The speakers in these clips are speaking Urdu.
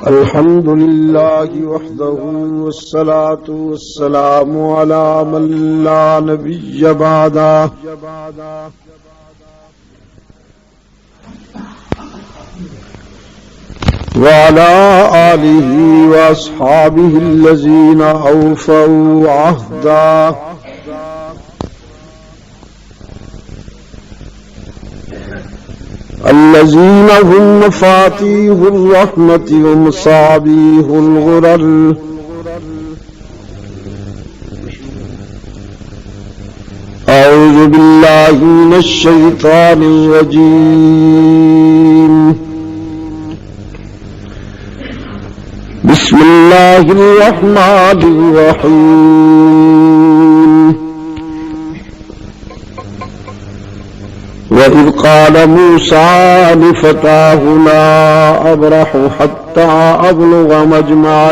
الحمد لله وحده والصلاة والسلام على من لا نبي بعده وعلى آله وأصحابه الذين أوفوا عهدا الذين هم مفاتيح الرحمة ومصابيح الغرر أعوذ بالله من الشيطان الرجيم بسم الله الرحمن الرحيم وإذ قال موسى لفتاه لا أبرح حتى أبلغ مجمع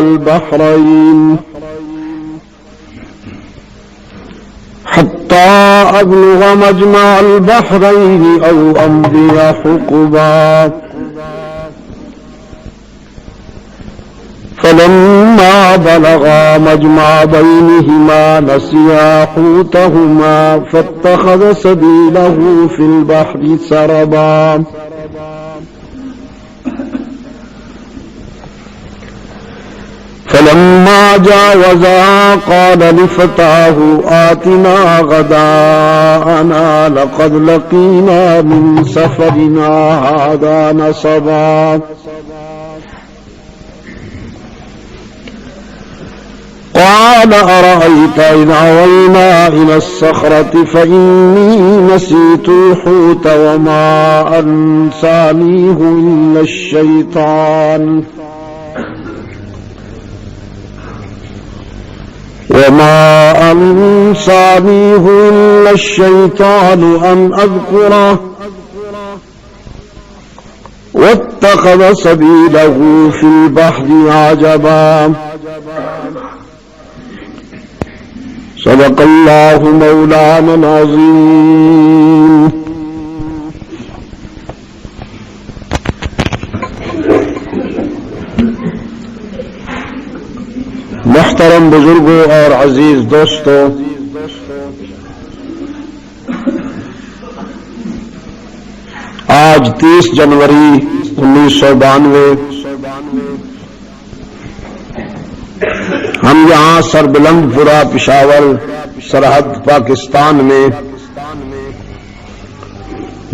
البحرين أو أمضي حقبا فلما بلغا مجمع بينهما نسيا حوتهما فاتخذ سبيله في البحر سربا فلما جاوزا قال لفتاه آتنا غداءنا لقد لقينا من سفرنا هذا نصبا قال أرأيت إذ أوينا إلى الصخرة فإني نسيت الحوت وما أنسانيه إلا الشيطان أن أذكره واتخذ سبيله في البحر عجبا صدق الله مولانا العظيم. محترم بزرگوں اور عزیز دوستوں، آج 30 جنوری 1992 ہم یہاں سربلند پورہ پشاور سرحد پاکستان میں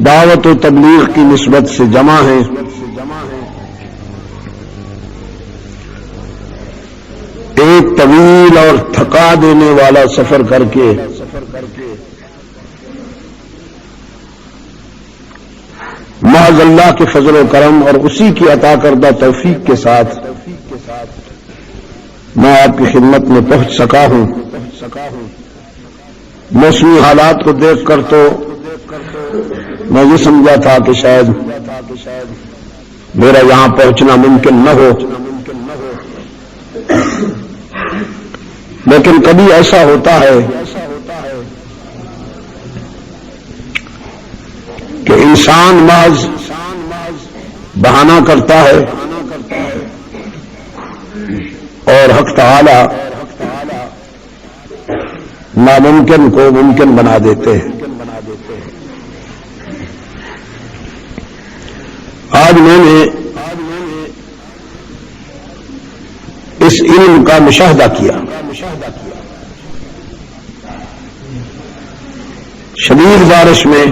دعوت و تبلیغ کی نسبت سے جمع ہیں. ایک طویل اور تھکا دینے والا سفر کر کے محض اللہ کے فضل و کرم اور اسی کی عطا کردہ توفیق کے ساتھ میں آپ کی خدمت میں پہنچ سکا ہوں. موسمی حالات کو دیکھ کر تو میں یہ سمجھا تھا کہ شاید میرا یہاں پہنچنا ممکن نہ ہو، لیکن کبھی ایسا ہوتا ہے کہ انسان محض بہانہ کرتا ہے اور حق تعالی ناممکن کو ممکن بنا دیتے ہیں. آج میں نے اس علم کا مشاہدہ کیا. شدید بارش میں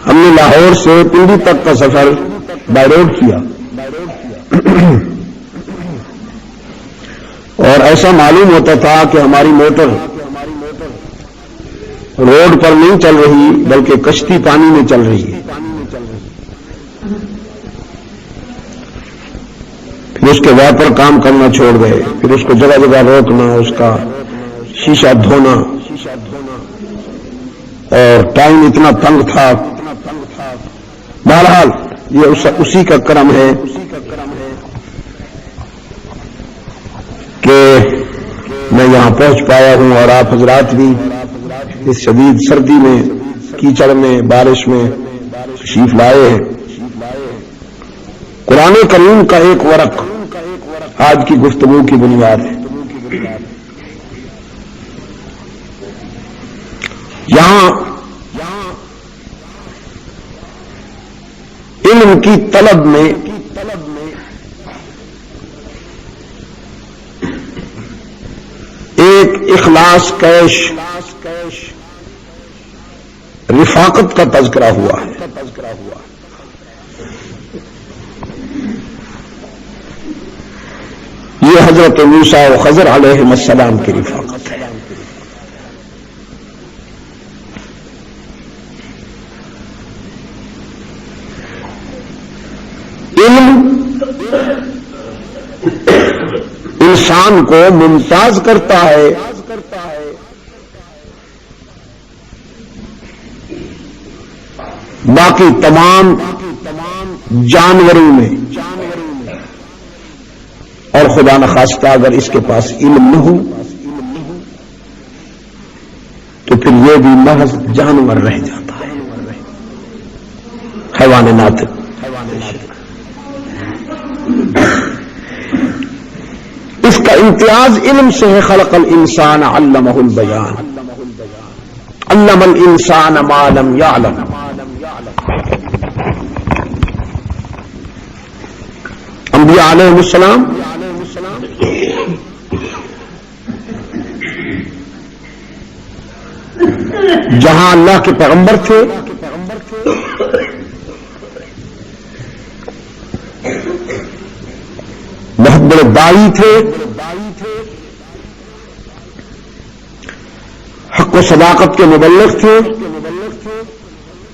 ہم نے لاہور سے پنڈی تک کا سفر بائی روڈ کیا اور ایسا معلوم ہوتا تھا کہ ہماری موٹر روڈ پر نہیں چل رہی بلکہ کشتی پانی میں چل رہی ہے. پھر اس کے وائپر کام کرنا چھوڑ گئے، پھر اس کو جگہ جگہ روکنا، اس کا شیشہ دھونا، اور ٹائم اتنا تنگ تھا. بہرحال یہ اسی کا کرم ہے کہ میں یہاں پہنچ پایا ہوں اور آپ حضرات بھی اس شدید سردی میں، کیچڑ میں، بارش میں تشریف لائے ہیں. قرآن کریم کا ایک ورق آج کی گفتگو کی بنیاد ہے. یہاں علم کی طلب میں ایک اخلاص کیش رفاقت کا تذکرہ ہوا ہے. یہ حضرت موسیٰ و خضر علیہ السلام کی رفاقت ہے. علم انسان کو ممتاز کرتا ہے باقی تمام جانوروں میں، اور خدا نخواستہ اگر اس کے پاس علم نہ ہو تو پھر یہ بھی محض جانور رہ جاتا ہے، حیوان ناطق. اس کا امتیاز علم سے ہے. خلق الانسان علمہ البیان، علم الانسان ما لم یعلم. انبیاء علیہ السلام جہاں اللہ کے پیغمبر تھے، بہت بڑے داعی تھے، حق و صداقت کے مبلغ تھے،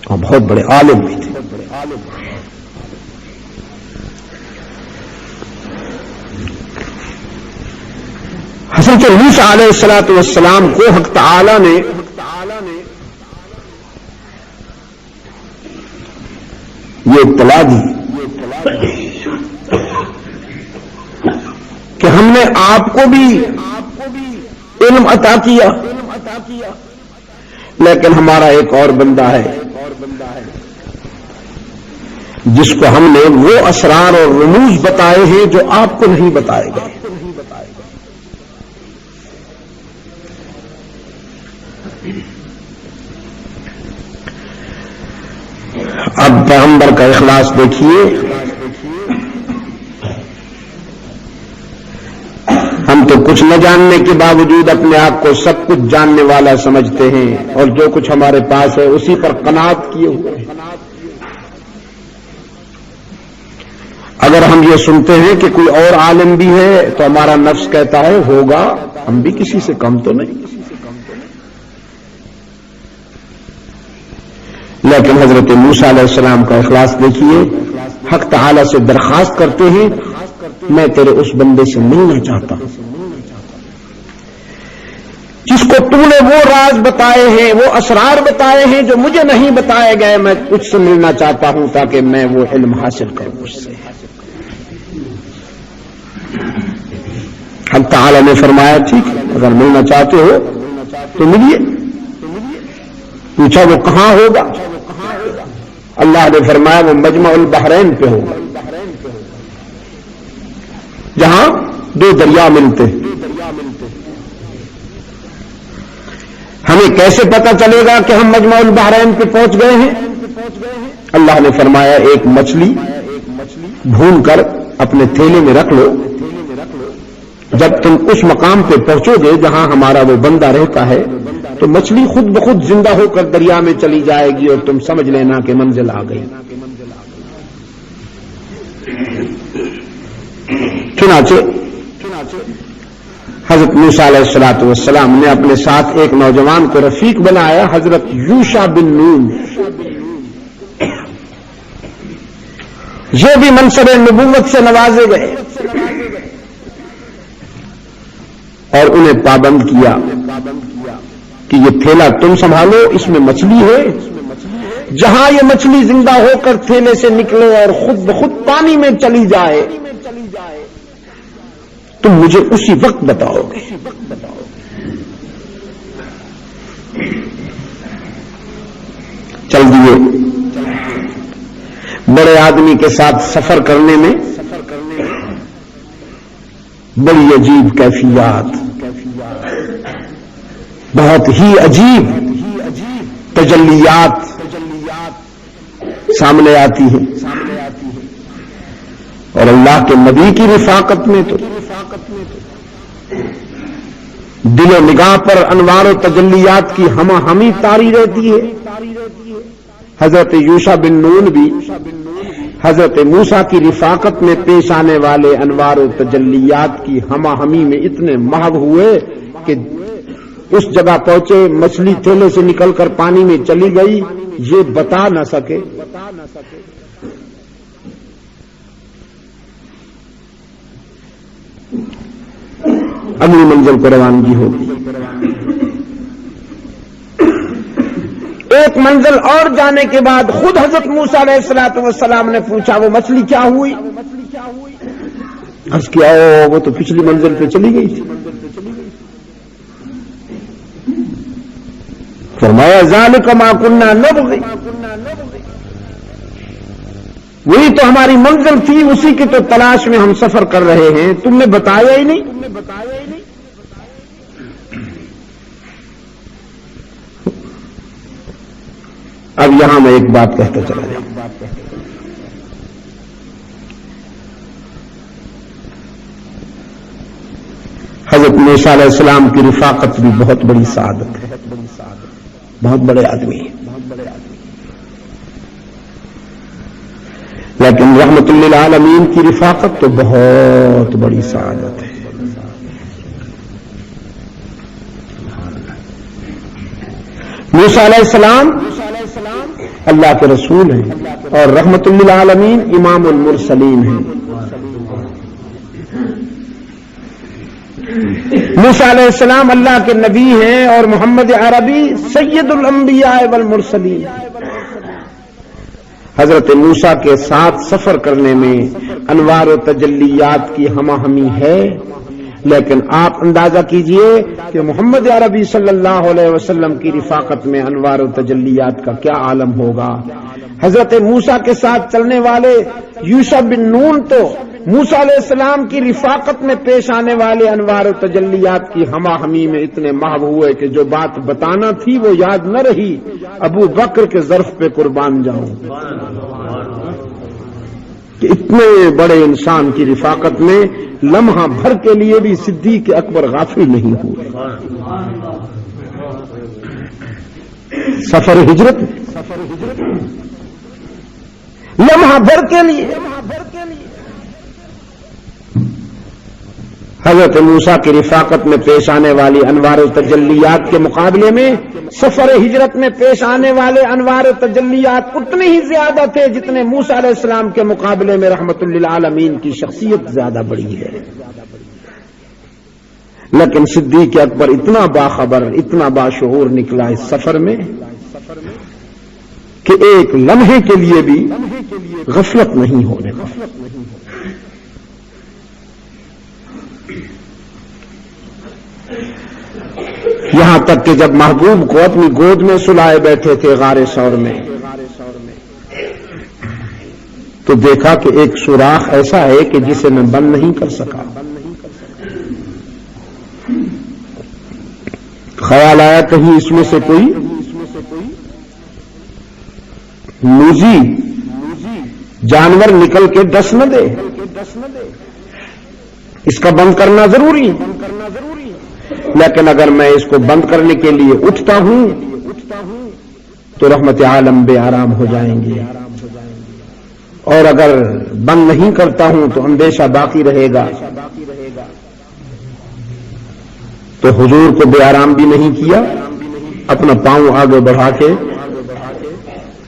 اور بہت بڑے عالم بھی تھے. حضرت موسیٰ علیہ السلام کو حق تعالی نے یہ اطلاع دی کہ ہم نے آپ کو بھی علم عطا کیا، لیکن ہمارا ایک اور بندہ ہے جس کو ہم نے وہ اسرار اور رموز بتائے ہیں جو آپ کو نہیں بتائے گئے. اب پیغمبر کا اخلاص دیکھیے. ہم تو کچھ نہ جاننے کے باوجود اپنے آپ کو سب کچھ جاننے والا سمجھتے ہیں، اور جو کچھ ہمارے پاس ہے اسی پر قناعت کیے ہوئے ہیں. اگر ہم یہ سنتے ہیں کہ کوئی اور عالم بھی ہے تو ہمارا نفس کہتا ہے ہوگا، ہم بھی کسی سے کم تو نہیں. لیکن حضرت موسیٰ علیہ السلام کا اخلاص دیکھیے. حق تعالی سے درخواست کرتے ہیں میں تیرے اس بندے سے ملنا چاہتا ہوں جس کو تو نے وہ راز بتائے ہیں، وہ اسرار بتائے ہیں جو مجھے نہیں بتائے گئے. میں تجھ سے ملنا چاہتا ہوں تاکہ میں وہ علم حاصل کروں اس سے. حق تعالی نے فرمایا ٹھیک ہے، اگر ملنا چاہتے ہو تو ملیے. پوچھا وہ کہاں ہوگا؟ اللہ نے فرمایا وہ مجمع البحرین پہ ہوگا، جہاں دو دریا ملتے ہیں. ہمیں کیسے پتا چلے گا کہ ہم مجمع البحرین پہ پہنچ گئے ہیں؟ اللہ نے فرمایا ایک مچھلی بھون کر اپنے تھیلے میں رکھ لو. جب تم اس مقام پہ پہنچو گے جہاں ہمارا وہ بندہ رہتا ہے تو مچھلی خود بخود زندہ ہو کر دریا میں چلی جائے گی اور تم سمجھ لینا کہ منزل آ گئی. چنانچہ حضرت موسیٰ علیہ السلام نے اپنے ساتھ ایک نوجوان کو رفیق بنایا، حضرت یوشع بن نون. یہ بھی منصب نبوت سے نوازے گئے اور انہیں پابند کیا کہ یہ تھیلا تم سنبھالو، اس میں مچھلی ہے. جہاں یہ مچھلی زندہ ہو کر تھیلے سے نکلے اور خود بخود پانی میں چلی جائے تم مجھے اسی وقت بتاؤ گے. چل دیے. بڑے آدمی کے ساتھ سفر کرنے میں بڑی عجیب کیفیات، بہت ہی عجیب تجلیات سامنے آتی ہیں، اور اللہ کے نبی کی رفاقت میں تو دل و نگاہ پر انوار و تجلیات کی ہمہ ہمی طاری رہتی ہے۔ حضرت یوشع بن نون بھی حضرت موسیٰ کی رفاقت میں پیش آنے والے انوار و تجلیات کی ہمہ ہمی میں اتنے محو ہوئے کہ اس جگہ پہنچے مچھلی تھیلے سے نکل کر پانی میں چلی گئی، یہ بتا نہ سکے۔ اگلی منزل کو روانگی ہوگی۔ ایک منزل اور جانے کے بعد خود حضرت موسیٰ علیہ الصلوۃ والسلام نے پوچھا وہ مچھلی کیا ہوئی؟ عرض کیا وہ تو پچھلی منزل پہ چلی گئی تھی۔ فرمایا ذالک ما کنا نبغی، وہی تو ہماری منزل تھی، اسی کی تو تلاش میں ہم سفر کر رہے ہیں، تم نے بتایا ہی نہیں۔ اب یہاں میں ایک بات کہتا چلا جاؤں، حضرت موسیٰ علیہ السلام کی رفاقت بھی بہت بڑی سعادت ہے، بہت بڑے آدمی ہیں، لیکن رحمت للعالمین کی رفاقت تو بہت بڑی سعادت ہے۔ موسیٰ علیہ السلام اللہ کے رسول ہیں اور رحمت للعالمین امام المرسلین ہیں۔ موسیٰ علیہ السلام اللہ کے نبی ہیں اور محمد عربی سید الانبیاء والمرسلین۔ حضرت موسیٰ کے ساتھ سفر کرنے میں انوار و تجلیات کی ہمہ ہمی ہے، لیکن آپ اندازہ کیجئے کہ محمد عربی صلی اللہ علیہ وسلم کی رفاقت میں انوار و تجلیات کا کیا عالم ہوگا۔ حضرت موسیٰ کے ساتھ چلنے والے یوشع بن نون تو موسیٰ علیہ السلام کی رفاقت میں پیش آنے والے انوار و تجلیات کی ہمہ ہمی میں اتنے محو ہوئے کہ جو بات بتانا تھی وہ یاد نہ رہی، ابو بکر کے ظرف پہ قربان جاؤں کہ اتنے بڑے انسان کی رفاقت میں لمحہ بھر کے لیے بھی صدیق اکبر غافل نہیں ہوئے۔ سفر ہجرت لمحہ بھر کے لیے حضرت موسیٰ کی رفاقت میں پیش آنے والی انوار و تجلیات کے مقابلے میں سفر ہجرت میں پیش آنے والے انوار و تجلیات اتنے ہی زیادہ تھے جتنے موسیٰ علیہ السلام کے مقابلے میں رحمت للعالمین کی شخصیت زیادہ بڑی ہے۔ لیکن صدیق اکبر اتنا باخبر، اتنا باشعور نکلا اس سفر میں کہ ایک لمحے کے لیے بھی غفلت نہیں ہونے پائی۔ یہاں تک کہ جب محبوب کو اپنی گود میں سلائے بیٹھے تھے غار ثور میں، تو دیکھا کہ ایک سوراخ ایسا ہے کہ جسے میں بند نہیں کر سکا۔ خیال آیا کہیں اس میں سے کوئی موذی جانور نکل کے ڈس نہ دے، اس کا بند کرنا ضروری ہے۔ لیکن اگر میں اس کو بند کرنے کے لیے اٹھتا ہوں تو رحمت عالم بے آرام ہو جائیں گے، اور اگر بند نہیں کرتا ہوں تو اندیشہ باقی رہے گا۔ تو حضور کو بے آرام بھی نہیں کیا، اپنا پاؤں آگے بڑھا کے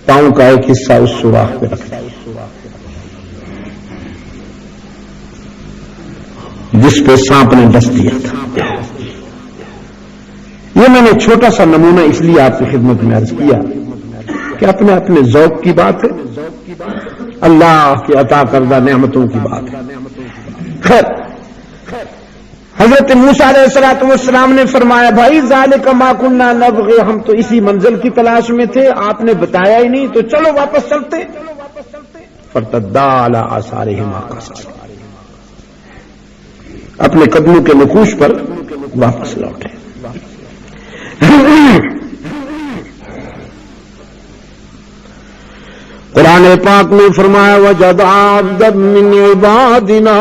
پاؤں کا ایک حصہ اس سوراخ پہ رکھا جس پہ سانپ نے ڈس دیا تھا۔ یہ میں نے چھوٹا سا نمونہ اس لیے آپ کی خدمت میں عرض کیا کہ اپنے اپنے ذوق کی بات ہے، اللہ کی عطا کردہ نعمتوں کی بات ہے۔ خیر، حضرت موسیٰ علیہ السلام نے فرمایا بھائی ذالک ما کنا نبغی، ہم تو اسی منزل کی تلاش میں تھے، آپ نے بتایا ہی نہیں، تو چلو واپس چلتے۔ فارتدا علی آثارہما قصصا، اپنے قدموں کے نقوش پر واپس لوٹے۔ قرآن پاک میں فرمایا وجد عبدا من عبادنا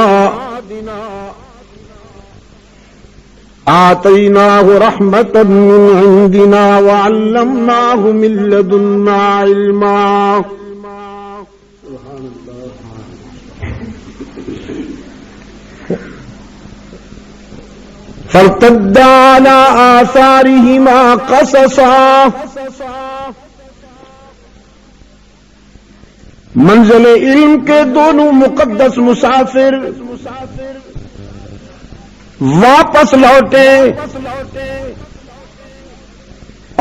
آتیناہ رحمۃ من عندنا وعلمناہ من لدنا علما۔ فارتدا علی آثارہما قصصا، منزل علم کے دونوں مقدس مسافر واپس لوٹے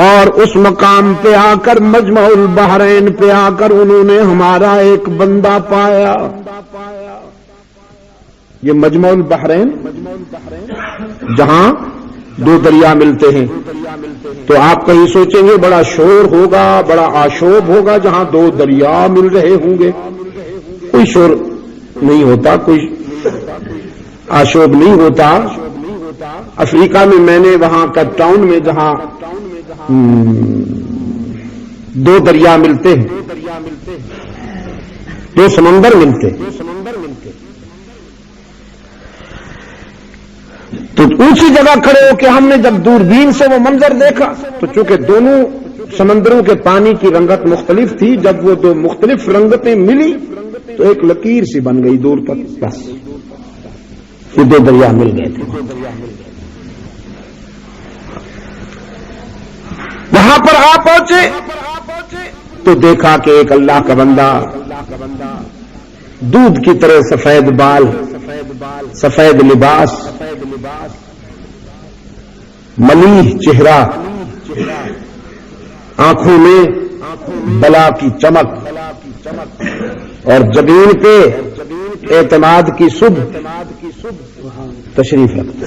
اور اس مقام پہ آ کر مجمع البحرین پہ آ کر انہوں نے ہمارا ایک بندہ پایا۔ یہ مجمع البحرین جہاں دو دریا ملتے ہیں، تو آپ کہیں سوچیں گے بڑا شور ہوگا، بڑا آشوب ہوگا جہاں دو دریا مل رہے ہوں گے۔ کوئی شور نہیں ہوتا، کوئی آشوب نہیں ہوتا۔ افریقہ میں میں نے وہاں کیپ ٹاؤن میں جہاں دو دریا ملتے ہیں، دو سمندر ملتے ہیں، تو اونچی جگہ کھڑے ہو کے ہم نے جب دوربین سے وہ منظر دیکھا تو چونکہ دونوں سمندروں کے پانی کی رنگت مختلف تھی، جب وہ دو مختلف رنگتیں ملی تو ایک لکیر سی بن گئی دور تک، بس یہ دو دریا مل گئے تھے۔ وہاں پر آ پہنچے تو دیکھا کہ ایک اللہ کا بندہ دودھ کی طرح سفید بال، سفید لباس، ملیح چہرہ، آنکھوں میں بلا کی چمک اور جبین پہ اعتماد کی صبح تشریف رکھتا۔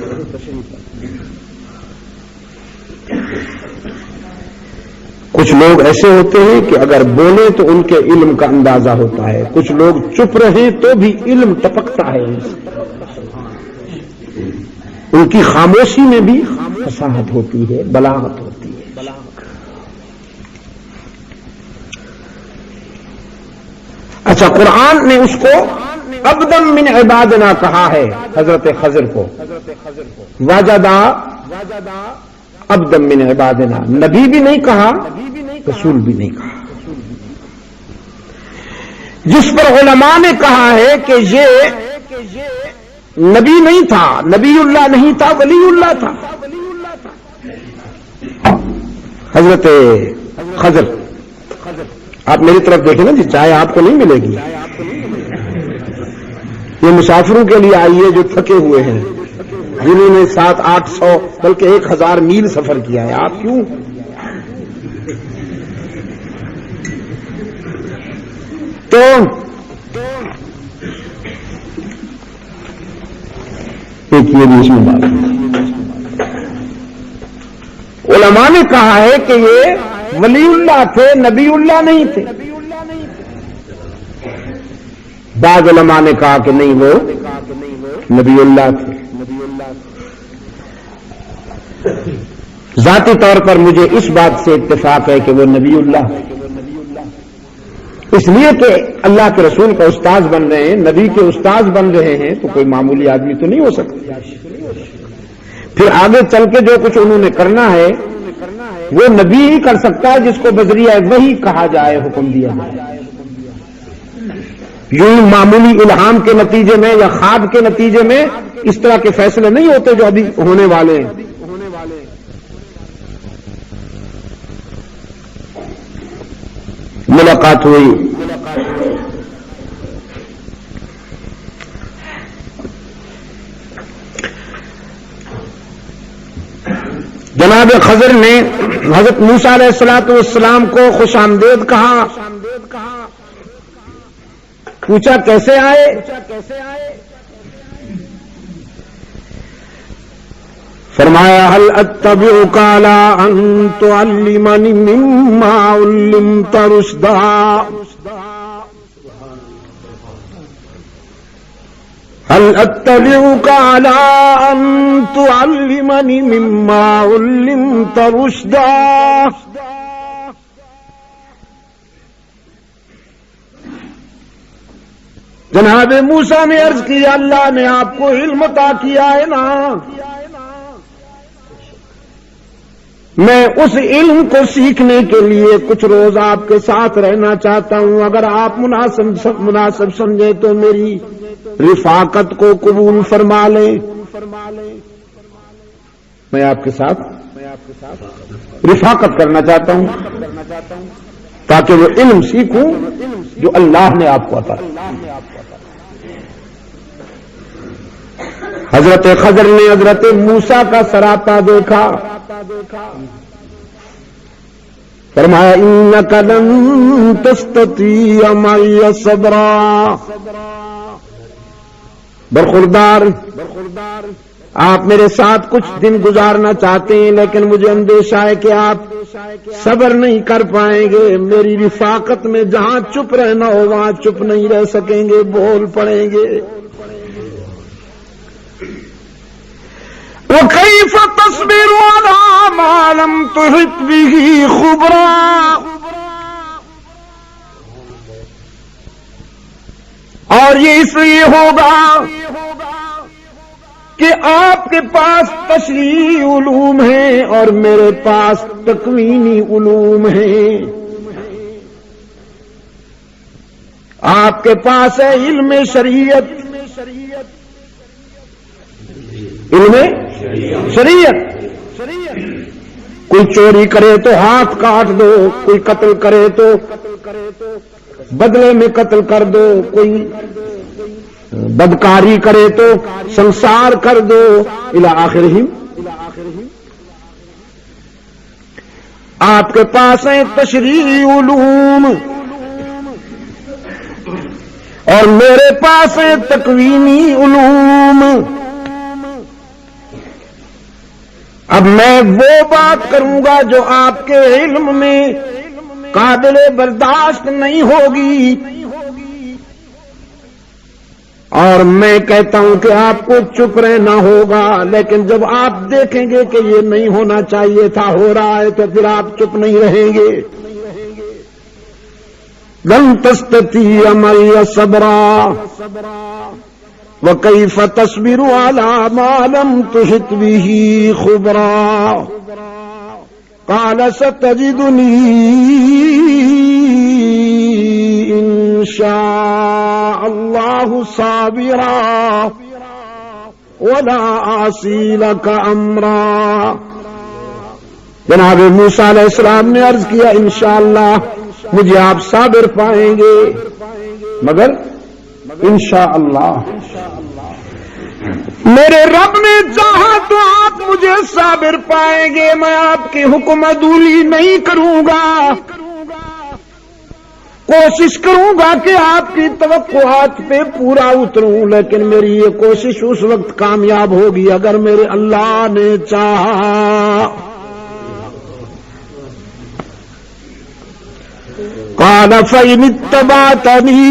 کچھ لوگ ایسے ہوتے ہیں کہ اگر بولیں تو ان کے علم کا اندازہ ہوتا ہے، کچھ لوگ چپ رہیں تو بھی علم ٹپکتا ہے، ان کی خاموشی میں بھی فصاحت ہوتی ہے، بلاغت ہوتی ہے۔ اچھا، قرآن نے اس کو عبدا من عبادنا کہا ہے، حضرت خضر کو وجدا عبدا من عبادنا، نبی بھی نہیں کہا، رسول بھی نہیں کہا، جس پر علماء نے کہا ہے کہ یہ نبی نہیں تھا، نبی اللہ نہیں تھا، ولی اللہ تھا۔ حضرت خضر، آپ میری طرف دیکھیں نا جی، چائے آپ کو نہیں ملے گی، یہ مسافروں کے لیے آئی ہے جو تھکے ہوئے ہیں، جنہوں نے 700-800 بلکہ 1000 میل سفر کیا ہے۔ آپ کیوں؟ تو ایک یہ بھی اس میں بات ہے، علماء نے کہا ہے کہ یہ ولی اللہ تھے، نبی اللہ نہیں تھے۔ بعض علماء نے کہا کہ نہیں، وہ نبی اللہ تھے۔ ذاتی طور پر مجھے اس بات سے اتفاق ہے کہ وہ نبی اللہ ہے، اس لیے کہ اللہ کے رسول کا استاذ بن رہے ہیں، نبی کے استاذ بن رہے ہیں، تو کوئی معمولی آدمی تو نہیں ہو سکتا۔ پھر آگے چل کے جو کچھ انہوں نے کرنا ہے وہ نبی ہی کر سکتا ہے، جس کو بذریعہ وحی کہا جائے، حکم دیا جائے۔ یوں معمولی الہام کے نتیجے میں یا خواب کے نتیجے میں اس طرح کے فیصلے نہیں ہوتے جو ابھی ہونے والے ہیں۔ ملاقات ہوئی، جناب خضر نے حضرت موسیٰ علیہ الصلوۃ والسلام کو خوش آمدید کہا، پوچھا کیسے آئے؟ فرمایا هل اتبعك على ان تعلمني مما علمت رشدا، هل اتبعك على ان تعلمني مما علمت رشدا. جناب موسیٰ نے عرض کیا اللہ نے آپ کو علم عطا کیا ہے نا، میں اس علم کو سیکھنے کے لیے کچھ روز آپ کے ساتھ رہنا چاہتا ہوں، اگر آپ مناسب سمجھے تو میری رفاقت کو قبول فرما لیں. میں آپ کے ساتھ رفاقت کرنا چاہتا ہوں تاکہ وہ علم سیکھوں جو اللہ نے آپ کو عطا کیا. حضرت خضر نے حضرت موسیٰ کا سراپا دیکھا، فرمایا انک لن تستطیع معی صبرا. برخوردار آپ میرے ساتھ کچھ دن گزارنا چاہتے ہیں، لیکن مجھے اندیشہ ہے کہ آپ صبر نہیں کر پائیں گے. میری رفاقت میں جہاں چپ رہنا ہو وہاں چپ نہیں رہ سکیں گے، بول پڑیں گے. وَكَيْفَ تَصْبِرُ عَلَىٰ مَا لَمْ تُحِطْ بِهِ خُبْرًا. اور یہ اس لیے ہوگا کہ آپ کے پاس تشریعی علوم ہیں اور میرے پاس تکوینی علوم ہیں. آپ کے پاس ہے علم شریعت، علم شریعت. کوئی چوری کرے تو ہاتھ کاٹ دو، کوئی قتل کرے تو بدلے میں قتل کر دو، کوئی بدکاری کرے تو سنسار کر دو الی آخرہ. آپ کے پاس ہیں تشریعی علوم اور میرے پاس ہیں تکوینی علوم. اب میں وہ بات کروں گا جو آپ کے علم میں قابل برداشت نہیں ہوگی، اور میں کہتا ہوں کہ آپ کو چپ رہنا ہوگا، لیکن جب آپ دیکھیں گے کہ یہ نہیں ہونا چاہیے تھا ہو رہا ہے تو پھر آپ چپ نہیں رہیں گے. لن تستطيع معي صبرا وكيف تصبر على ما لم تحط به خبرا. قال ستجدني إن شاء الله صابرا ولا أعصي لك أمرا. جناب موسیٰ علیہ السلام نے عرض کیا انشاءاللہ مجھے آپ صابر پائیں گے، مگر انشاءاللہ میرے رب نے چاہا تو آپ مجھے صابر پائیں گے. میں آپ کی حکم عدولی نہیں کروں گا، کوشش کروں گا کہ آپ کی توقعات پہ پورا اتروں، لیکن میری یہ کوشش اس وقت کامیاب ہوگی اگر میرے اللہ نے چاہا. قال فإن اتبعتني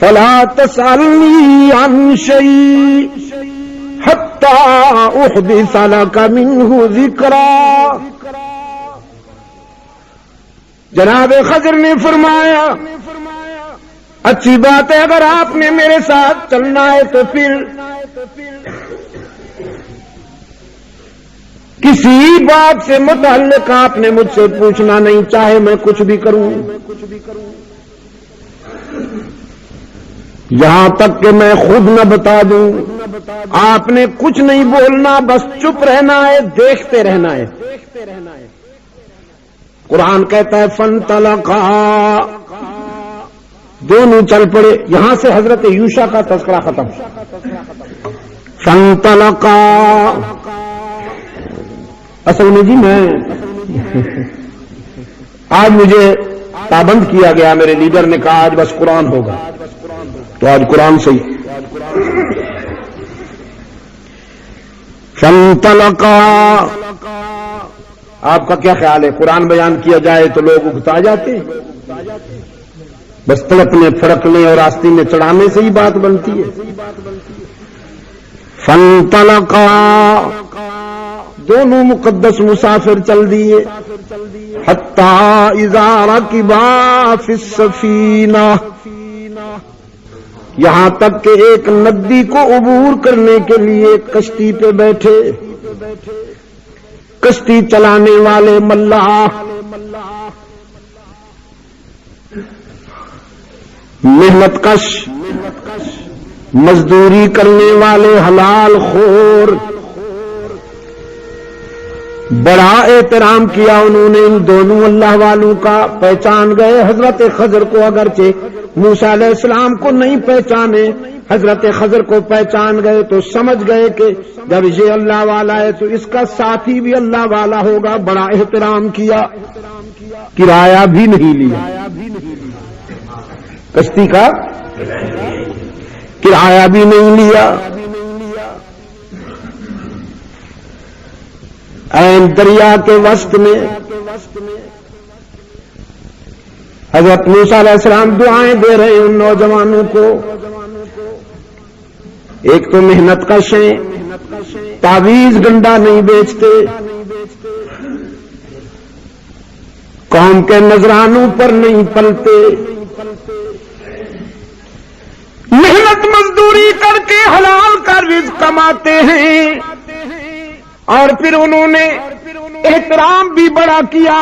فلا تسألني عن شيء حتى أحدث لك منه ذكرا. جناب خضر نے فرمایا اچھی بات ہے اگر آپ نے میرے ساتھ چلنا ہے تو پھر کسی بات سے متعلق آپ نے مجھ سے پوچھنا نہیں، چاہے میں کچھ بھی کروں، یہاں تک کہ میں خود نہ بتا دوں. آپ نے کچھ نہیں بولنا، بس چپ رہنا ہے، دیکھتے رہنا ہے. قرآن کہتا ہے فانطلقا، دونوں چل پڑے. یہاں سے حضرت یوشع کا تذکرہ ختم. فانطلقا اصل میں جی میں آج مجھے پابند کیا گیا، میرے لیڈر نے کہا آج بس قرآن ہوگا، تو آج قرآن سے ہی. فانطلقا، آپ کا کیا خیال ہے قرآن بیان کیا جائے تو لوگ اکتا جاتے ہیں؟ بس تڑپنے پھڑکنے اور آستین میں چڑھانے سے ہی بات بنتی ہے. فانطلقا، دونوں مقدس مسافر چل دیے. حتی اذا رکبا فی السفینہ، یہاں تک کہ ایک ندی کو عبور کرنے کے لیے کشتی پہ بیٹھے. کشتی چلانے والے ملاح، محنت کش، مزدوری کرنے والے حلال خور، بڑا احترام کیا انہوں نے ان دونوں اللہ والوں کا. پہچان گئے حضرت خضر کو، اگرچہ موسیٰ علیہ السلام کو نہیں پہچانے، حضرت خضر کو پہچان گئے تو سمجھ گئے کہ جب یہ اللہ والا ہے تو اس کا ساتھی بھی اللہ والا ہوگا. بڑا احترام کیا، کرایہ بھی نہیں لیا، کشتی کا کرایہ بھی نہیں لیا. عین دریا کے وسط میں حضرت موسیٰ علیہ السلام دعائیں دے رہے ہیں ان نوجوانوں کو. ایک تو محنت کش ہیں، تعویذ گنڈا نہیں بیچتے، قوم کے نذرانوں پر نہیں پلتے، محنت مزدوری کر کے حلال کا رزق کماتے ہیں. اور پھر انہوں نے احترام بھی بڑا کیا،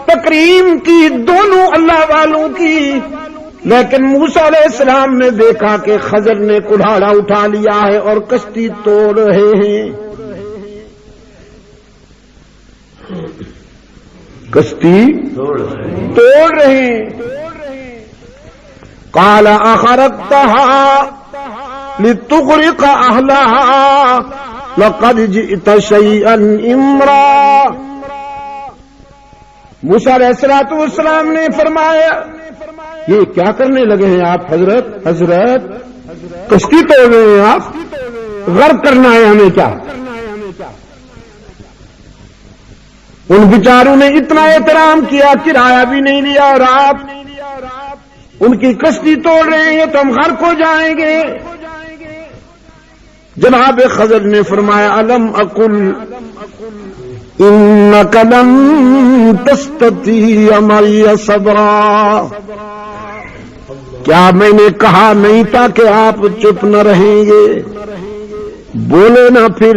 تکریم کی دونوں اللہ والوں کی. لیکن موسیٰ علیہ السلام نے دیکھا کہ خضر نے کڑھاڑا اٹھا لیا ہے اور کشتی توڑ رہے ہیں. کشتی توڑ رہے ہیں. قال اخرقتها لتغرق اهلها لقد جئت شيئا امرا. موسیٰ علیہ السلام نے فرمایا یہ کیا کرنے لگے ہیں آپ حضرت؟ حضرت کشتی توڑ رہے ہیں آپ، غرق کرنا ہے ہمیں کیا؟ ان بیچاروں نے اتنا احترام کیا، کرایہ بھی نہیں لیا، اور آپ ان کی کشتی توڑ رہے ہیں تو ہم غرق ہو جائیں گے. جناب خضر نے فرمایا الم اقل انک لن تستطیع معی صبرا، کیا میں نے کہا نہیں تھا کہ آپ چپ نہ رہیں گے؟ بولے نہ پھر.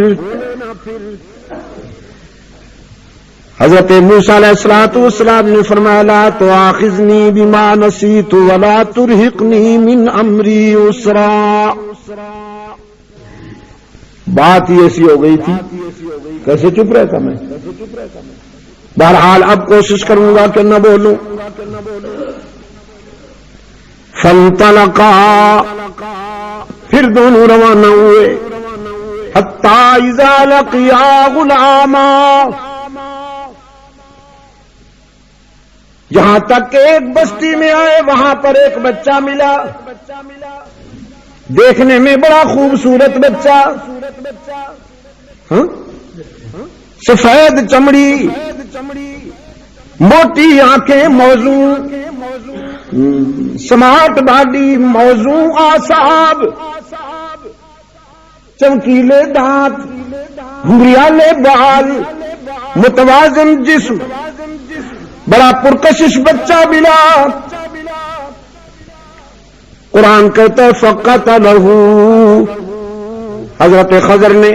حضرت موسیٰ علیہ السلام نے فرمایا لا تؤاخذنی بما نسیت ولا ترہقنی من امری عسرا. بات ہی ایسی ہو گئی تھی، کیسے چپ رہتا میں؟ بہرحال اب کوشش کروں گا کہ نہ بولوں. فانطلقا، پھر دونوں روانہ ہوئے. حتی اذا لقیا غلاما، جہاں تک کہ ایک بستی میں آئے وہاں پر ایک بچہ ملا، دیکھنے میں بڑا خوبصورت بچہ، سفید چمڑی، موٹی آنکھیں، موزوں سمارٹ باڈی، موزوں اعصاب، چمکیلے دانت، گھریالے بال، متوازن جسم، بڑا پرکشش بچہ ملا. قرآن کہتا ہے فقتلہ، حضرت خضر نے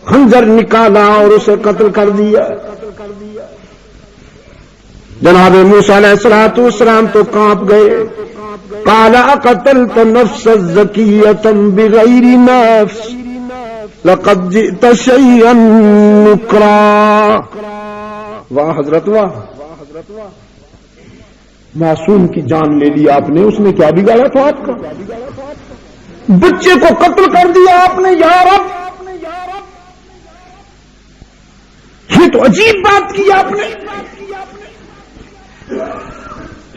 خنجر نکالا اور اسے قتل کر دیا. جناب موسیٰ علیہ السلام تو کانپ گئے. قال اقتلت نفسا زکیۃ بغیر نفس لقد جئت شیئا نکرا. واہ حضرت واہ، معصوم کی جان لے لی آپ نے، اس نے کیا بگاڑا تھا آپ کا؟ بچے کو قتل کر دیا آپ نے. یا رب، یہ تو عجیب بات کی آپ نے.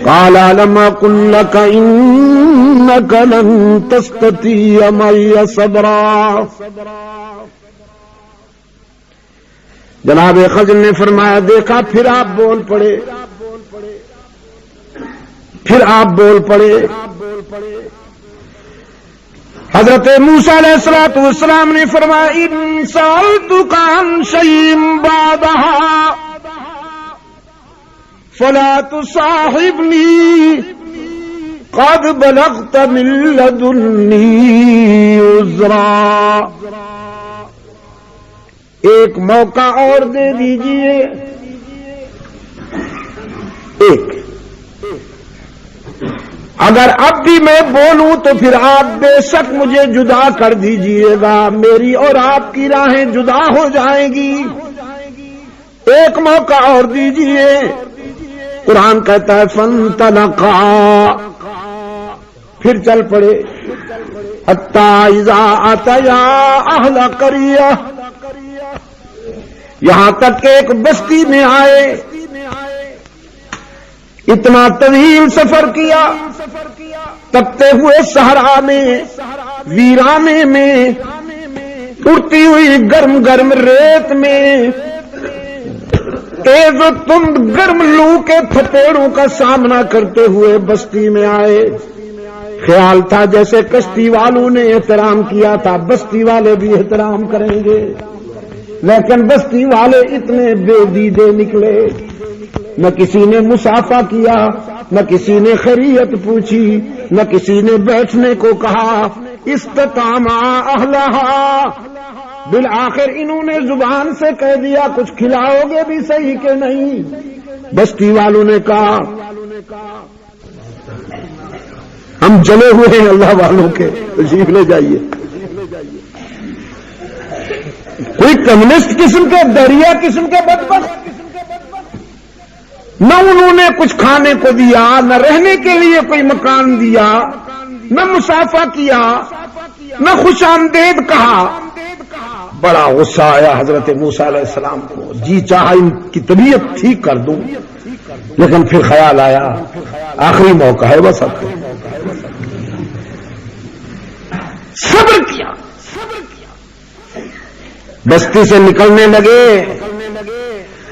قال لم اقل لك انك لن تستطيع معي صبرا. جناب خضر نے فرمایا دیکھا پھر آپ بول پڑے. پھر آپ بول پڑے. حضرت موسیٰ علیہ السلام نے فرمایا ان سألتک عن شیء بعدها فلا تصاحبنی قد بلغت من لدنی عذرا. ایک موقع اور دے دیجئے. ایک اگر اب بھی میں بولوں تو پھر آپ بے شک مجھے جدا کر دیجئے گا, میری اور آپ کی راہیں جدا ہو جائیں گی. ایک موقع اور دیجئے. قرآن کہتا ہے فانطلقا, پھر چل پڑے. حتی اذا اتیا اہل قریہ, یہاں تک کہ ایک بستی میں آئے. اتنا طویل سفر کیا, تپتے ہوئے صحرا میں, ویرانے میں, اڑتی ہوئی گرم گرم ریت میں, تیز و تند گرم لو کے تھپیڑوں کا سامنا کرتے ہوئے بستی میں آئے. خیال تھا جیسے کشتی والوں نے احترام کیا تھا بستی والے بھی احترام کریں گے, لیکن بستی والے اتنے بے دیدے نکلے. نہ کسی نے مصافحہ کیا, نہ کسی نے خیریت پوچھی, نہ کسی نے بیٹھنے کو کہا. استطعما اہلہا, بالآخر انہوں نے زبان سے کہہ دیا کچھ کھلاؤ گے بھی صحیح کہ نہیں. بستی والوں نے کہا ہم جلے ہوئے ہیں اللہ والوں کے, تشریف لے جائیے. کوئی کمیونسٹ قسم کے دریا قسم کے بدبخت, نہ انہوں نے کچھ کھانے کو دیا, نہ رہنے کے لیے کوئی مکان دیا, نہ مصافحہ کیا, نہ خوش آمدید کہا. بڑا غصہ آیا حضرت موسیٰ علیہ السلام کو. جی چاہا ان کی طبیعت ٹھیک کر دوں, لیکن پھر خیال آیا آخری موقع ہے بس. اب صبر کیا. بستی سے نکلنے لگے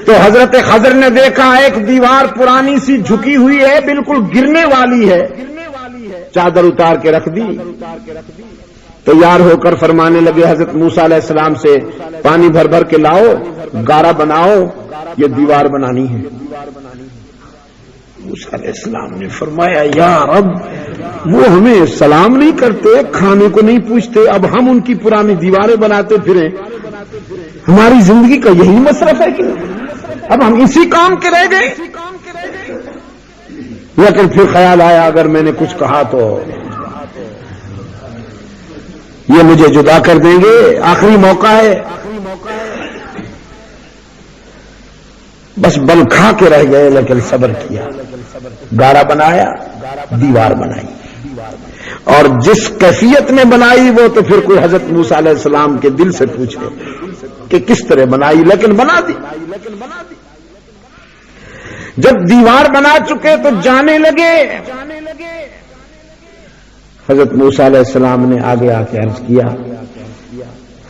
تو حضرت خضر نے دیکھا ایک دیوار پرانی سی جھکی ہوئی ہے, بالکل گرنے والی ہے. چادر اتار کے رکھ دی. تیار ہو کر فرمانے لگے حضرت موسیٰ علیہ السلام سے پانی بھر بھر کے لاؤ, گارا بناؤ, یہ دیوار بنانی ہے. موسیٰ علیہ السلام نے فرمایا یا رب, وہ ہمیں سلام نہیں کرتے, کھانے کو نہیں پوچھتے, اب ہم ان کی پرانی دیواریں بناتے پھریں. ہماری زندگی کا یہی مصرف ہے کہ اب ہم اسی کام کے رہ گئے. لیکن پھر خیال آیا اگر میں نے کچھ کہا تو یہ مجھے جدا کر دیں گے, آخری موقع ہے. بس بل کھا کے رہ گئے, لیکن صبر کیا. گارا بنایا, دیوار بنائی, اور جس کیفیت میں بنائی وہ تو پھر کوئی حضرت موسیٰ علیہ السلام کے دل سے پوچھے کہ کس طرح بنائی, لیکن بنا دی. جب دیوار بنا چکے تو جانے لگے. حضرت موسیٰ علیہ السلام نے آگے آ کے عرض کیا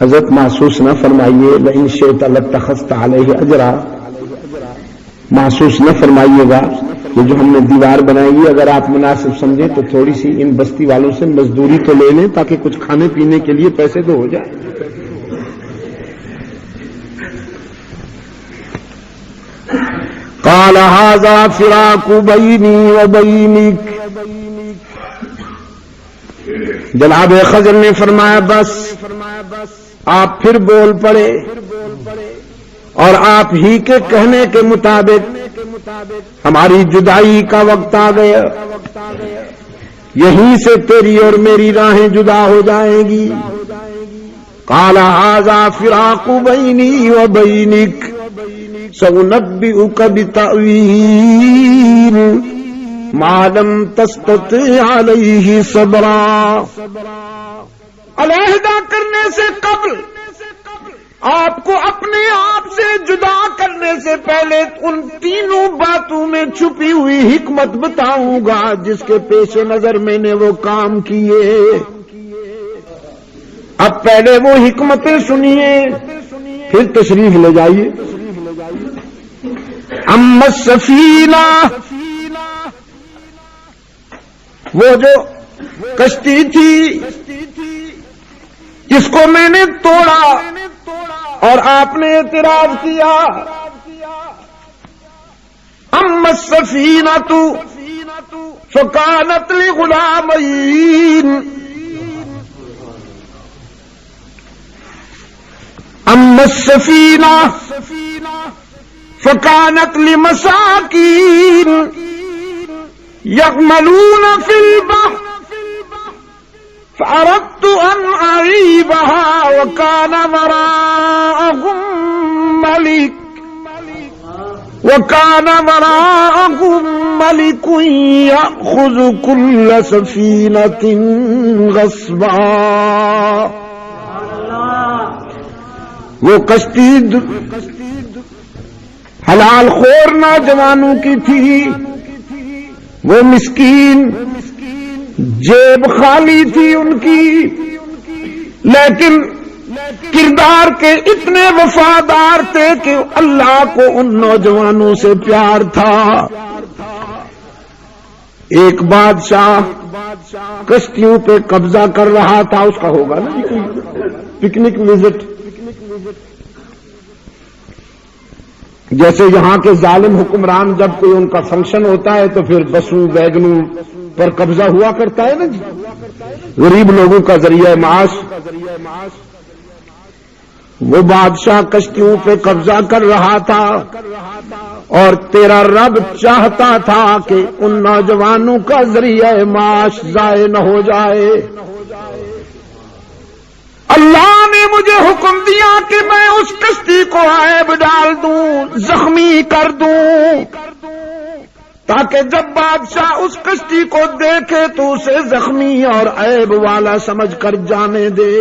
حضرت محسوس نہ فرمائیے, لئن شئت لاتخذت علیہ اجرا, محسوس نہ فرمائیے گا کہ جو ہم نے دیوار بنائی ہے اگر آپ مناسب سمجھیں تو تھوڑی سی ان بستی والوں سے مزدوری تو لے لیں تاکہ کچھ کھانے پینے کے لیے پیسے تو ہو جائے. قال هذا فراق بینی وبینک, جناب خضر نے فرمایا بس. آپ پھر بول پڑے اور آپ ہی کے کہنے کے مطابق ہماری جدائی کا وقت آ گیا. یہیں سے تیری اور میری راہیں جدا ہو جائیں گی. قال هذا فراق بینی وبینک سأنبئک بتأویل ما لم تستطع علیہ صبرا. علیحدہ کرنے سے قبل آپ کو اپنے آپ سے جدا کرنے سے پہلے ان تینوں باتوں میں چھپی ہوئی حکمت بتاؤں گا جس کے پیش نظر میں نے وہ کام کیے. اب پہلے وہ حکمتیں سنیے, پھر تشریف لے جائیے. اما السفینہ وہ جو کشتی تھی جس کو میں نے توڑا اور آپ نے اعتراض کیا، اما السفینۃ فکانت لغلامین، اما السفینہ فکانت لمساکین یعملون فی البحر فأردت أن أعيبها وكان وراءهم ملك يأخذ كل سفينة غصبا۔ وہ کشتی حلال خور نوجوانوں کی تھی، وہ مسکین جیب خالی تھی ان کی، لیکن کردار کے اتنے وفادار تھے کہ اللہ کو ان نوجوانوں سے پیار تھا۔ ایک بادشاہ کشتیوں پہ قبضہ کر رہا تھا، اس کا ہوگا نا پکنک وزٹ، جیسے یہاں کے ظالم حکمران جب کوئی ان کا فنکشن ہوتا ہے تو پھر بسوں ویگنوں پر قبضہ ہوا کرتا ہے نا جی، غریب لوگوں کا ذریعہ معاش۔ وہ بادشاہ کشتیوں پہ قبضہ کر رہا تھا اور تیرا رب چاہتا تھا کہ ان نوجوانوں کا ذریعہ معاش ضائع نہ ہو جائے۔ اللہ نے مجھے حکم دیا کہ میں اس کشتی کو عیب ڈال دوں، زخمی کر دوں، تاکہ جب بادشاہ اس کشتی کو دیکھے تو اسے زخمی اور عیب والا سمجھ کر جانے دے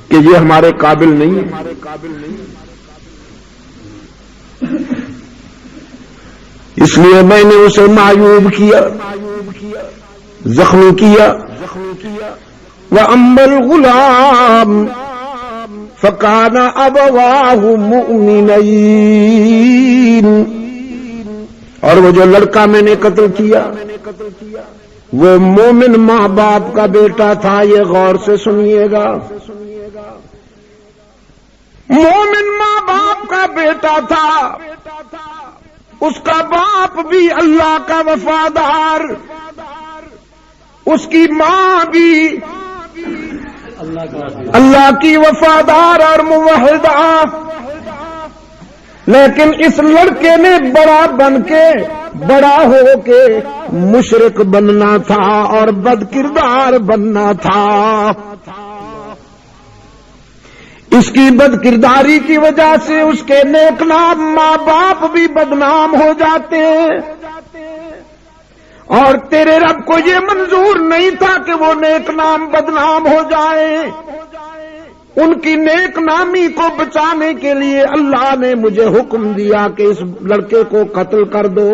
کہ یہ ہمارے قابل نہیں ہے۔ اس لیے میں نے اسے معیوب کیا، زخمی کیا۔ وَأَمَّا الْغُلَامُ فَكَانَ أَبَوَاهُ مُؤْمِنَيْنِ، اور وہ جو لڑکا میں نے قتل کیا وہ مومن ماں باپ کا بیٹا تھا۔ یہ غور سے سنیے گا، مومن ماں باپ کا بیٹا تھا، اس کا باپ بھی اللہ کا وفادار، اس کی ماں بھی اللہ کی وفادار اور موحدہ، لیکن اس لڑکے نے بڑا بن کے، بڑا ہو کے مشرک بننا تھا اور بد کردار بننا تھا۔ اس کی بد کرداری کی وجہ سے اس کے نیک نام ماں باپ بھی بدنام ہو جاتے ہیں، اور تیرے رب کو یہ منظور نہیں تھا کہ وہ نیک نام بدنام ہو جائے۔ ان کی نیک نامی کو بچانے کے لیے اللہ نے مجھے حکم دیا کہ اس لڑکے کو قتل کر دو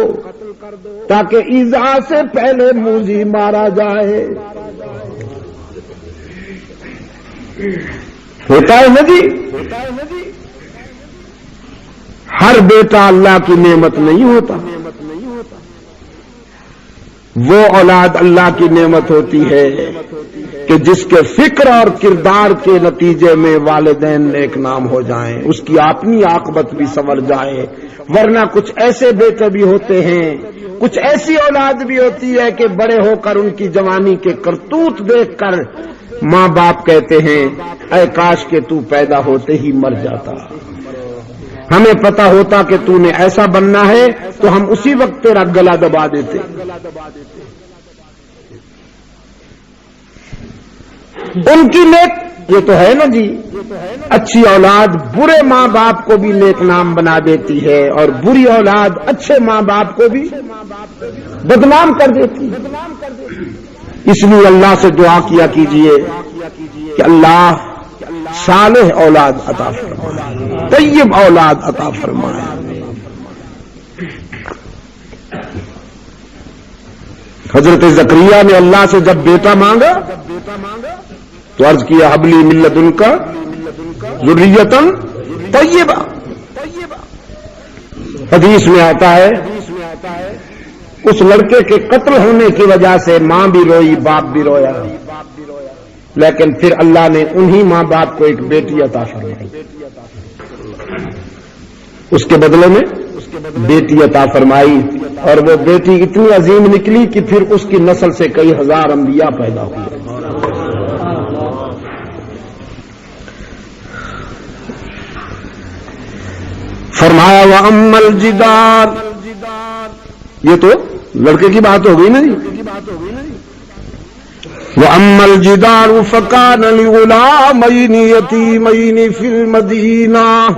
تاکہ ایذا سے پہلے موذی مارا جائے۔ ہوتا ہے نا جی، ہر بیٹا اللہ کی نعمت نہیں ہوتا، وہ اولاد اللہ کی نعمت ہوتی ہے کہ جس کے فکر اور کردار کے نتیجے میں والدین نیک نام ہو جائیں، اس کی اپنی عاقبت بھی سنور جائے۔ ورنہ کچھ ایسے بیٹے بھی ہوتے ہیں، کچھ ایسی اولاد بھی ہوتی ہے کہ بڑے ہو کر ان کی جوانی کے کرتوت دیکھ کر ماں باپ کہتے ہیں اے کاش کہ تو پیدا ہوتے ہی مر جاتا، ہمیں پتا ہوتا کہ تو نے ایسا بننا ہے تو ہم اسی وقت تیرا گلا دبا دیتے۔ ان کی نیک، یہ تو ہے نا جی، اچھی اولاد برے ماں باپ کو بھی نیک نام بنا دیتی ہے اور بری اولاد اچھے ماں باپ کو بھی بدنام کر دیتی ہے۔ اس لیے اللہ سے دعا کیا کیجئے کہ اللہ صالح اولاد عطا فرمائے، طیب اولاد عطا فرمائے۔ حضرت زکریا نے اللہ سے جب بیٹا مانگا تو عرض کیا حبلی من لدنک ذریۃ طیبہ۔ حدیث میں آتا ہے اس لڑکے کے قتل ہونے کی وجہ سے ماں بھی روئی، باپ بھی رویا، لیکن پھر اللہ نے انہی ماں باپ کو ایک بیٹی عطا فرمائی، اس کے بدلے میں بیٹی عطا فرمائی، اور وہ بیٹی اتنی عظیم نکلی کہ پھر اس کی نسل سے کئی ہزار انبیاء پیدا ہوئے۔ فرمایا وَأَمَّا الْجِدَارُ، یہ تو لڑکے کی بات ہو گئی نا جی۔ وَأَمَّا الْجِدَارُ فَكَانَ لِغُلَامَيْنِ يَتِيمَيْنِ فِي الْمَدِينَةِ،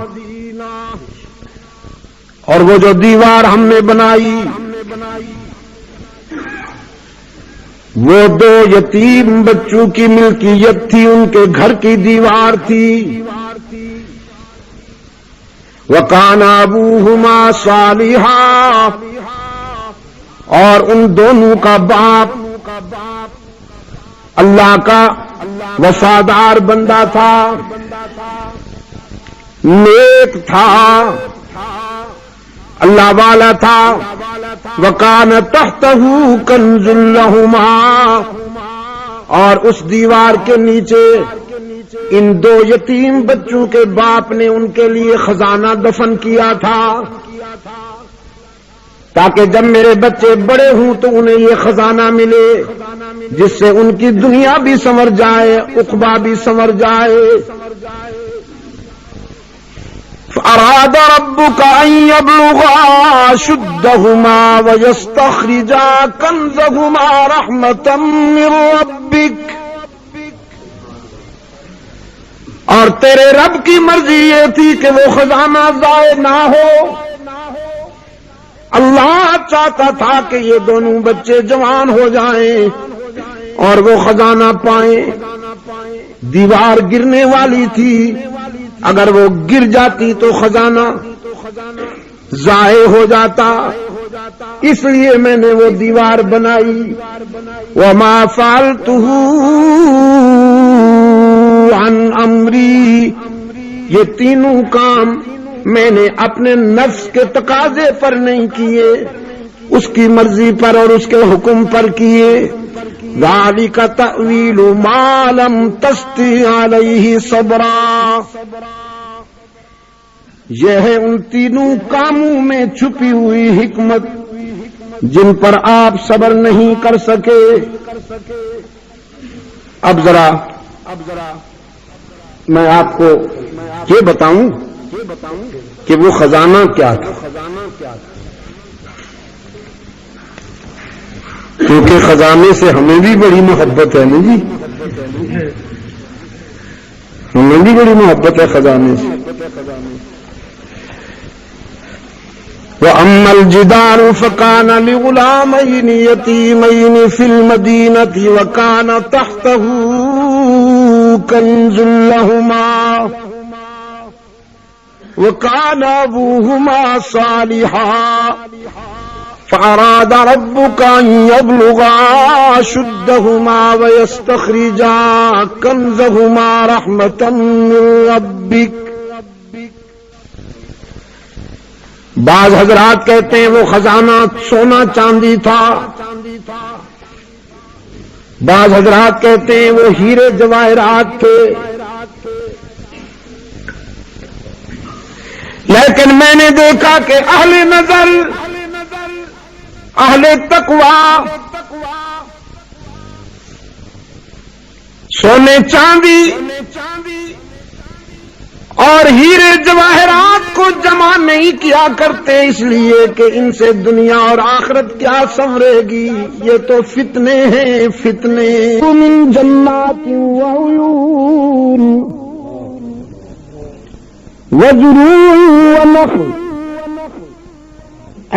اور وہ جو دیوار ہم نے بنائی وہ دو یتیم بچوں کی ملکیت تھی، ان کے گھر کی دیوار تھی۔ وَكَانَ أَبُوهُمَا صَالِحًا، اور ان دونوں کا باپ اللہ کا وفادار بندہ تھا، نیک تھا، اللہ والا تھا۔ وَكَانَ تَحْتَهُ كَنْزٌ لَهُمَا، اور اس دیوار کے نیچے ان دو یتیم بچوں کے باپ نے ان کے لیے خزانہ دفن کیا تھا، تاکہ جب میرے بچے بڑے ہوں تو انہیں یہ خزانہ ملے، جس سے ان کی دنیا بھی سنور جائے، عقبہ بھی سنور جائے۔ فَأَرَادَ رَبُّكَ أَن يَبْلُغَا أَشُدَّهُمَا وَيَسْتَخْرِجَا كَنزَهُمَا رَحْمَةً مِّن رَّبِّكَ، اور تیرے رب کی مرضی یہ تھی کہ وہ خزانہ ضائع نہ ہو۔ اللہ چاہتا تھا کہ یہ دونوں بچے جوان ہو جائیں اور وہ خزانہ پائیں۔ دیوار گرنے والی تھی، اگر وہ گر جاتی تو خزانہ ضائع ہو جاتا، اس لیے میں نے وہ دیوار بنائی۔ وَمَا فَعَلْتُهُ عَنْ أَمْرِي، یہ تینوں کام میں نے اپنے نفس کے تقاضے پر نہیں کیے، اس کی مرضی پر اور اس کے حکم پر کیے۔ ذَلِكَ تَأْوِيلُ مَا لَمْ تَسْطِع عَلَيْهِ صَبْرًا، یہ ہے ان تینوں کاموں میں چھپی ہوئی حکمت جن پر آپ صبر نہیں کر سکے۔ اب ذرا میں آپ کو یہ بتاؤں کہ وہ خزانہ کیا تھا، کیونکہ خزانے سے ہمیں بھی بڑی محبت ہے نا جی، ہمیں بھی بڑی محبت ہے خزانے سے۔ وَأَمَّا الْجِدَارُ فَكَانَ لِغُلَامَيْنِ يَتِيمَيْنِ فِي الْمَدِينَةِ وَكَانَ تَحْتَهُ كَنْزٌ لَهُمَا وَكَانَ أَبُوهُمَا صَالِحًا فَأَرَادَ رَبُّكَ أَن يَبْلُغَا أَشُدَّهُمَا وَيَسْتَخْرِجَا كَنْزَهُمَا رَحْمَةً مِّن رَّبِّكَ۔ بعض حضرات کہتے ہیں وہ خزانہ سونا چاندی تھا، بعض حضرات کہتے ہیں وہ ہیرے جواہرات تھے، لیکن میں نے دیکھا کہ اہل نظر، اہل تقوی سونے چاندی اور ہیرے جواہرات کو جمع نہیں کیا کرتے، اس لیے کہ ان سے دنیا اور آخرت کیا سنورے گی، یہ تو فتنے ہیں فتنے۔ من جنات وعیون وزروع ونخل،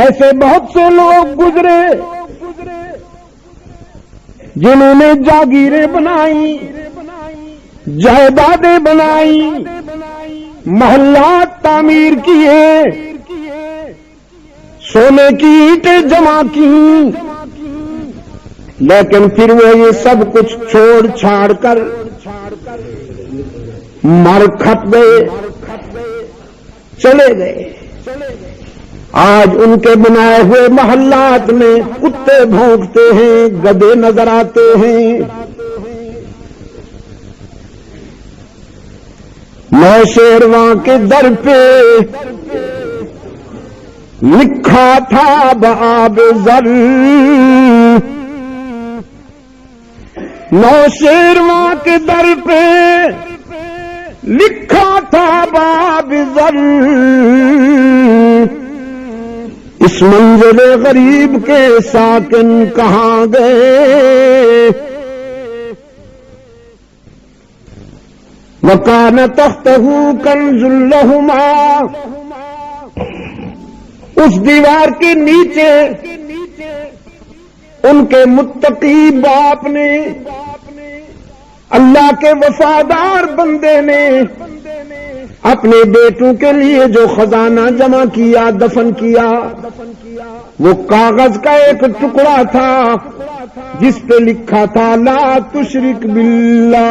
ایسے بہت سے لوگ گزرے جنہوں نے جاگیریں بنائی، جائیدادیں بنائی، محلات تعمیر کیے، سونے کی اینٹیں جمع کی، لیکن پھر وہ یہ سب کچھ چھوڑ چھاڑ کر مر کھپ گئے، چلے گئے، آج ان کے بنائے ہوئے محلات میں کتے بھونکتے ہیں، گدھے نظر آتے ہیں۔ نوشیرواں کے در پہ لکھا تھا بآب زر، نوشیرواں کے در پہ لکھا تھا بآب زر، اس منزل غریب کے ساکن کہاں گئے؟ وَكَانَ تَحْتَهُ كَنْزٌ لَهُمَا، اس دیوار کے نیچے ان کے متقی باپ نے، اللہ کے وفادار بندے نے اپنے بیٹوں کے لیے جو خزانہ جمع کیا، دفن کیا، وہ کاغذ کا ایک ٹکڑا تھا جس پہ لکھا تھا لا تشرک باللہ،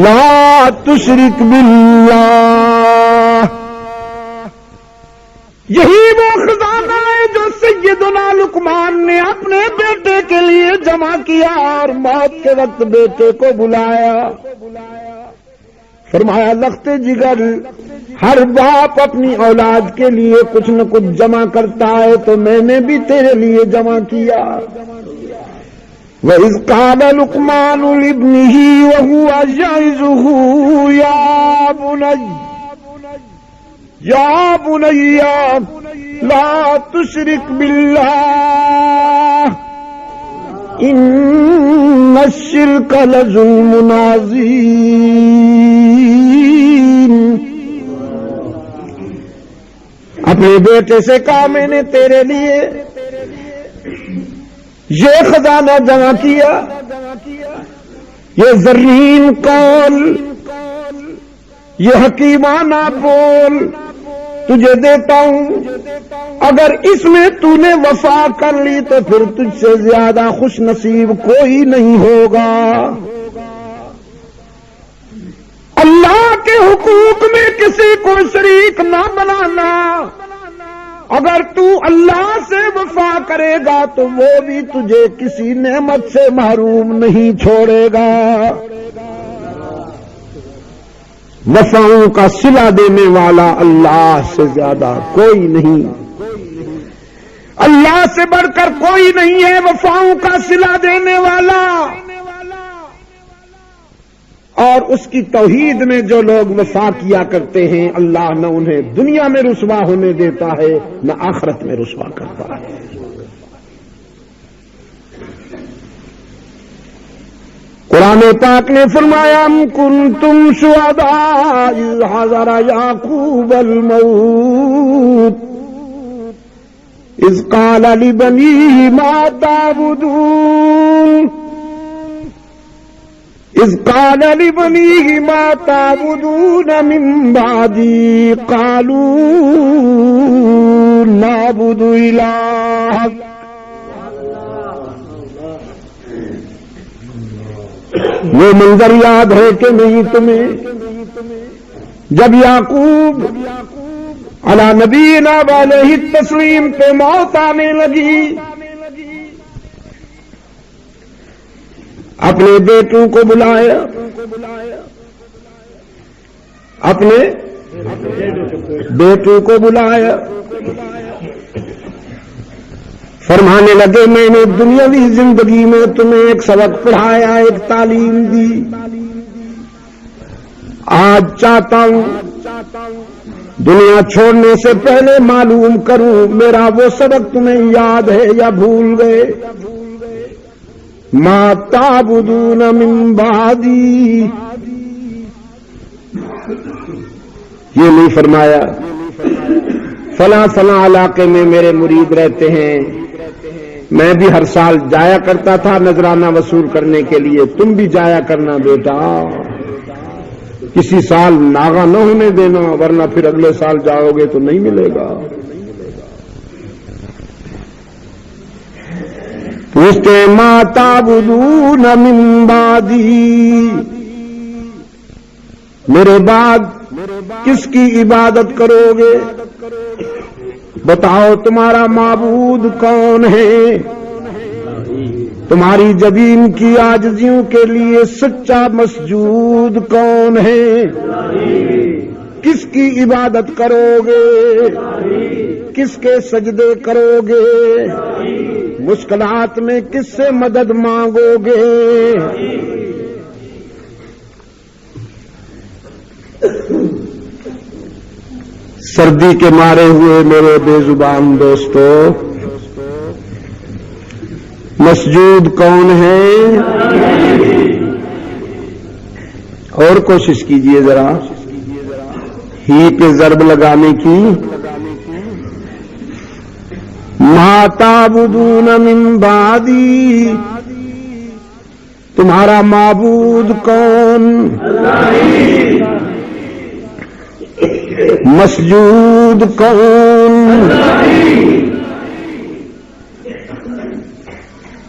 لا تشرک باللہ۔ یہی وہ خزانہ ہے جو سیدنا لقمان نے اپنے بیٹے کے لیے جمع کیا اور موت کے وقت بیٹے کو بلایا، فرمایا لخت جگر، ہر باپ اپنی اولاد کے لیے کچھ نہ کچھ جمع کرتا ہے، تو میں نے بھی تیرے لیے جمع کیا۔ وَإِذْ قَالَ لُقْمَانُ لِابْنِهِ وَهُوَ يَعِظُهُ يَا بُنَيَّ لَا تُشْرِكْ بِاللَّهِ إِنَّ الشِّرْكَ لَظُلْمٌ عَظِيمٌ۔ اپنے بیٹے سے کہا میں نے تیرے لیے یہ خزانہ جمع کیا، یہ زرین قول، یہ حکیمانہ بول تجھے دیتا ہوں، اگر اس میں تو نے وفا کر لی تو پھر تجھ سے زیادہ خوش نصیب کوئی نہیں ہوگا۔ اللہ کے حقوق میں کسی کو شریک نہ بنانا، اگر تو اللہ سے وفا کرے گا تو وہ بھی تجھے کسی نعمت سے محروم نہیں چھوڑے گا۔ وفاؤں کا صلہ دینے والا اللہ سے زیادہ کوئی نہیں، اللہ سے بڑھ کر کوئی نہیں ہے وفاؤں کا صلہ دینے والا۔ اور اس کی توحید میں جو لوگ وفا کیا کرتے ہیں، اللہ نہ انہیں دنیا میں رسوا ہونے دیتا ہے نہ آخرت میں رسوا کرتا ہے۔ قرآن پاک نے فرمایا ام کنتم شہداء اذ حضر یعقوب الموت اذ قال لبنیہ ما تعبدون اذ قال لبنیہ ما تعبدون من بعدی قالوا نعبد الہک۔ وہ منظر یاد ہے کہ نہیں تمہیں جب یعقوب علی نبینا علیہ التسلیم پہ موت آنے لگی، اپنے بیٹوں کو بلایا، اپنے بیٹوں کو بلایا، فرمانے لگے میں نے دنیاوی زندگی میں تمہیں ایک سبق پڑھایا، ایک تعلیم دی، آج چاہتا ہوں دنیا چھوڑنے سے پہلے معلوم کروں میرا وہ سبق تمہیں یاد ہے یا بھول گئے۔ ما تعبدون من بعدی، یہ نہیں فرمایا فلاں فلاں علاقے میں میرے مرید رہتے ہیں، میں بھی ہر سال جایا کرتا تھا نذرانہ وصول کرنے کے لیے، تم بھی جایا کرنا بیٹا، کسی سال ناغا نہ ہونے دینا ورنہ پھر اگلے سال جاؤ گے تو نہیں ملے گا۔ پوچھتے ما تعبدون من بعدی، میرے بعد کس کی عبادت کرو گے؟ بتاؤ تمہارا معبود کون ہے؟ تمہاری جبین کی عاجزیوں کے لیے سچا مسجود کون ہے؟ کس کی عبادت کرو گے؟ کس کے سجدے کرو گے؟ مشکلات میں کس سے مدد مانگو گے؟ سردی کے مارے ہوئے میرے بے زبان دوستو، مسجود کون ہے؟ اور کوشش کیجئے ذرا ہی پہ ضرب لگانے کی۔ ما تعبدون من بعدی، تمہارا معبود کون؟ مسجود کون؟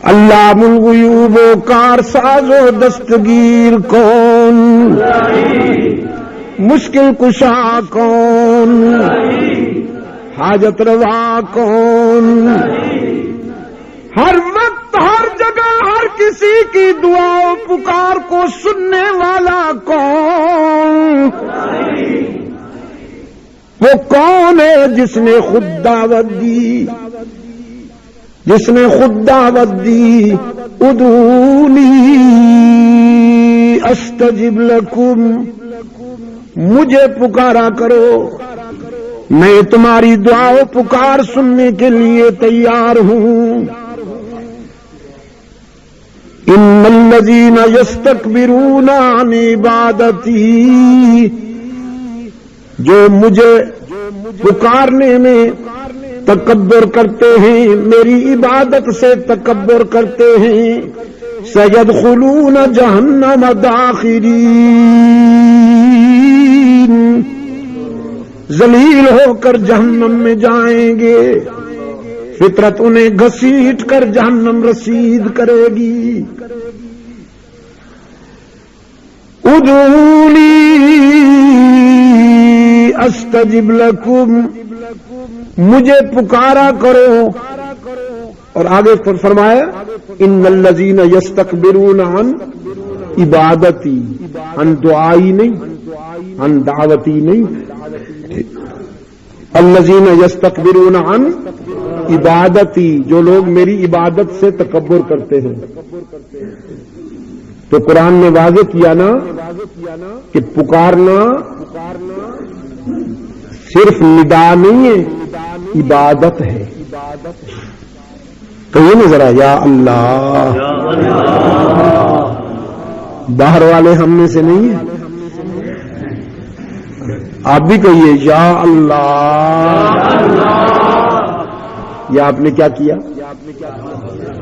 علام الغیوب و کارساز و دستگیر کون؟ مشکل کشا کون؟ حاجت روا کون؟ ہر وقت ہر جگہ ہر کسی کی دعا و پکار کو سننے والا کون؟ وہ کون ہے جس نے خود دعوت دی، جس نے خود دعوت دی ادعونی استجب لکم، مجھے پکارا کرو میں تمہاری دعا و پکار سننے کے لیے تیار ہوں۔ ان الذین یستکبرون عن عبادتی، جو مجھے پکارنے میں تکبر کرتے ہیں، میری عبادت سے تکبر کرتے ہیں، سیدخلون جہنم داخرین، ذلیل ہو کر جہنم میں جائیں گے، فطرت انہیں گھسیٹ کر جہنم رسید کرے گی۔ ادعونی استجب لکم، مجھے پکارا کرو، اور آگے فرمایا ان الذین یستکبرون عن عبادتی، عن دعائی نہیں، عن دعوتی نہیں، الذین یستکبرون عن عبادتی، جو لوگ میری عبادت سے تکبر کرتے ہیں۔ تو قرآن نے واضح کیا نا کہ پکارنا صرف ندا نہیں ہے، عبادت ہے۔ کہیے نا ذرا یا اللہ، باہر والے ہم میں سے نہیں ہیں، آپ بھی کہیے یا اللہ۔ یا آپ نے کیا کیا؟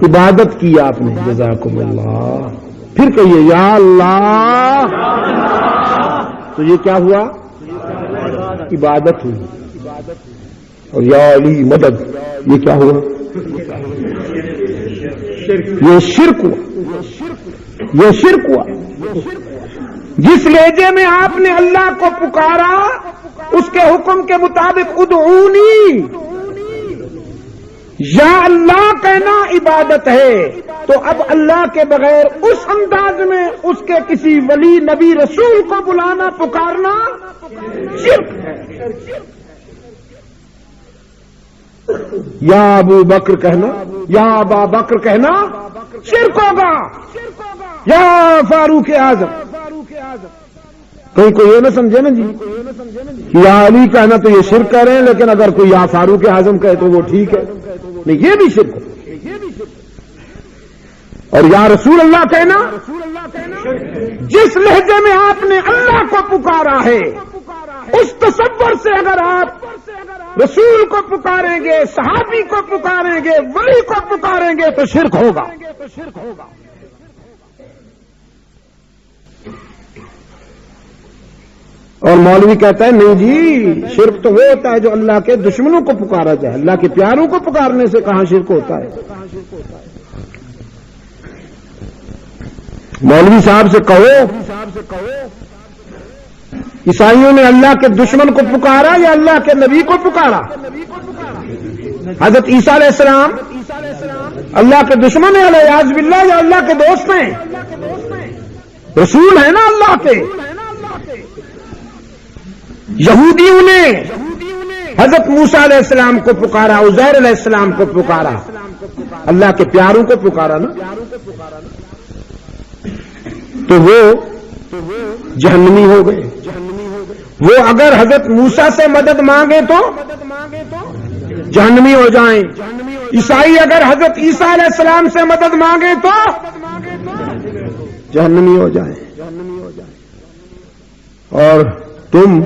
عبادت کی آپ نے، جزاکم اللہ۔ پھر کہیے یا اللہ، تو یہ کیا ہوا؟ عبادت ہوئی۔ اور یا علی مدد، یہ کیا ہوا؟ یہ شرک ہوا، یہ شرک ہوا۔ جس لہجے میں آپ نے اللہ کو پکارا، اس کے حکم کے مطابق ادعونی، یا اللہ کہنا عبادت ہے، تو اب اللہ کے بغیر اس انداز میں اس کے کسی ولی نبی رسول کو بلانا پکارنا شرک ہے۔ یا ابو بکر کہنا، یا ابا بکر کہنا شرک ہوگا، یا فاروق اعظم۔ کہیں کوئی یہ نہ سمجھے نا جی یا علی کہنا تو یہ شرک کہہ رہے ہیں، لیکن اگر کوئی یا فاروق اعظم کہے تو وہ ٹھیک ہے، نہیں یہ بھی شرک ہے۔ اور یا رسول اللہ کہنا، جس لہجے میں آپ نے اللہ کو پکارا ہے، اس تصور سے اگر آپ رسول کو پکاریں گے، صحابی کو پکاریں گے، ولی کو پکاریں گے تو شرک ہوگا۔ اور مولوی کہتا ہے نہیں جی، شرک تو وہ ہوتا ہے جو اللہ کے دشمنوں کو پکارا جائے، اللہ کے پیاروں کو پکارنے سے کہاں شرک ہوتا ہے؟ مولوی صاحب سے کہو عیسائیوں نے اللہ کے دشمن کو پکارا یا اللہ کے نبی کو پکارا؟ حضرت عیسیٰ علیہ السلام اللہ کے دشمن ہیں الیاذ باللہ یا اللہ کے دوست ہیں؟ رسول ہیں نا اللہ کے۔ یہودیوں نے حضرت موسیٰ علیہ السلام کو پکارا، عزیر علیہ السلام کو پکارا، اللہ کے پیاروں کو پکارا نا، تو وہ جہنمی ہو گئے۔ وہ اگر حضرت موسیٰ سے مدد مانگے تو جہنمی ہو جائیں، عیسائی اگر حضرت عیسیٰ علیہ السلام سے مدد مانگے تو جہنمی ہو جائیں۔ اور تم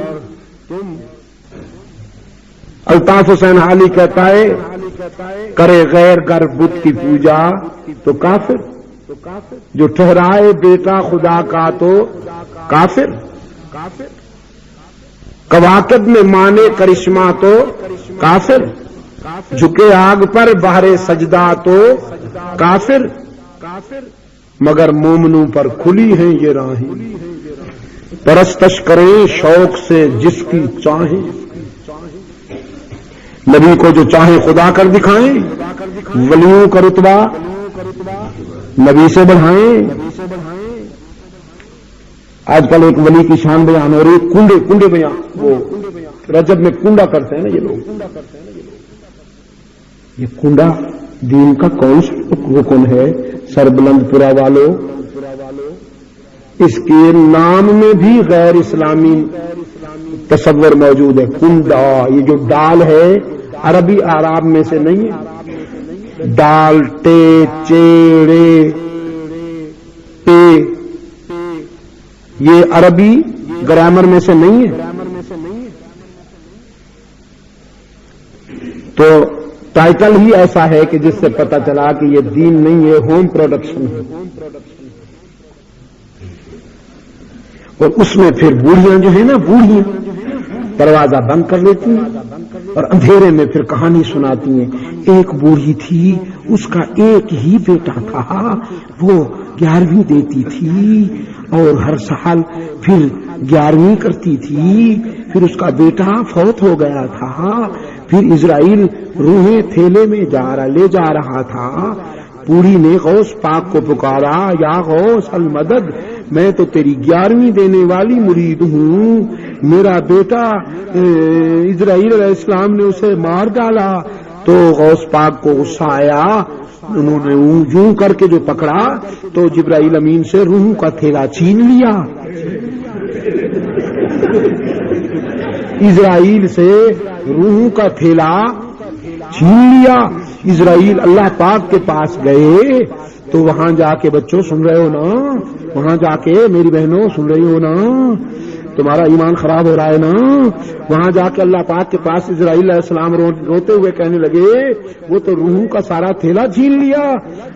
الطاف حسین حالی کہتا ہے کرے غیر گر بت کی پوجا تو کافر، جو ٹھہرائے بیٹا خدا کا تو کافر، کواکب میں مانے کرشمہ تو کافر، جھکے آگ پر بہرے سجدہ تو کافر، مگر مومنوں پر کھلی ہیں یہ راہیں، پرستش کریں شوق سے جس کی چاہیں، نبی کو جو چاہیں خدا کر دکھائیں، ولیوں کا رتبہ نبی سے بڑھائیں۔ آج کل ایک ولی کی شان بیان ہو رہی، کنڈے بیان، وہ رجب میں کنڈا کرتے ہیں نا یہ لوگ، یہ کنڈا دین کا کون سا رکن ہے؟ سربلند پورا والو، اس کے نام میں بھی غیر اسلامی تصور موجود ہے۔ کنڈا، یہ جو ڈال ہے عربی اعراب میں سے نہیں ہے، ڈال ٹے چیڑے پے، یہ عربی گرامر میں سے نہیں ہے۔ تو ٹائٹل ہی ایسا ہے کہ جس سے پتہ چلا کہ یہ دین نہیں ہے، ہوم پروڈکشن ہے۔ اور اس میں پھر بوڑھیاں جو ہیں نا، بوڑھیاں دروازہ بند کر لیتی ہیں اور اندھیرے میں پھر کہانی سناتی ہیں۔ ایک بوڑھی تھی، اس کا ایک ہی بیٹا تھا، وہ 11ویں دیتی تھی اور ہر سال پھر 11ویں کرتی تھی، پھر اس کا بیٹا فوت ہو گیا تھا، پھر اسرائیل روحیں تھیلے میں لے جا رہا تھا۔ بوڑھی نے غوث پاک کو پکارا، یا غوث المدد، میں تو تیری 11ویں دینے والی مرید ہوں، میرا بیٹا اسرائیل علیہ السلام نے اسے مار ڈالا۔ تو غوث پاک کو غصہ آیا، انہوں نے یوں کر کے جو پکڑا تو جبرائیل امین سے روحوں کا تھیلا چھین لیا، اسرائیل سے روحوں کا تھیلا چھین لیا۔ اسرائیل اللہ پاک کے پاس گئے تو وہاں جا کے، بچوں سن رہے ہو نا، وہاں جا کے میری بہنوں سن رہی ہو نا، تمہارا ایمان خراب ہو رہا ہے نا، وہاں جا کے اللہ پاک کے پاس اسرائیل علیہ السلام روتے ہوئے کہنے لگے وہ تو روحوں کا سارا تھیلا چھین لیا۔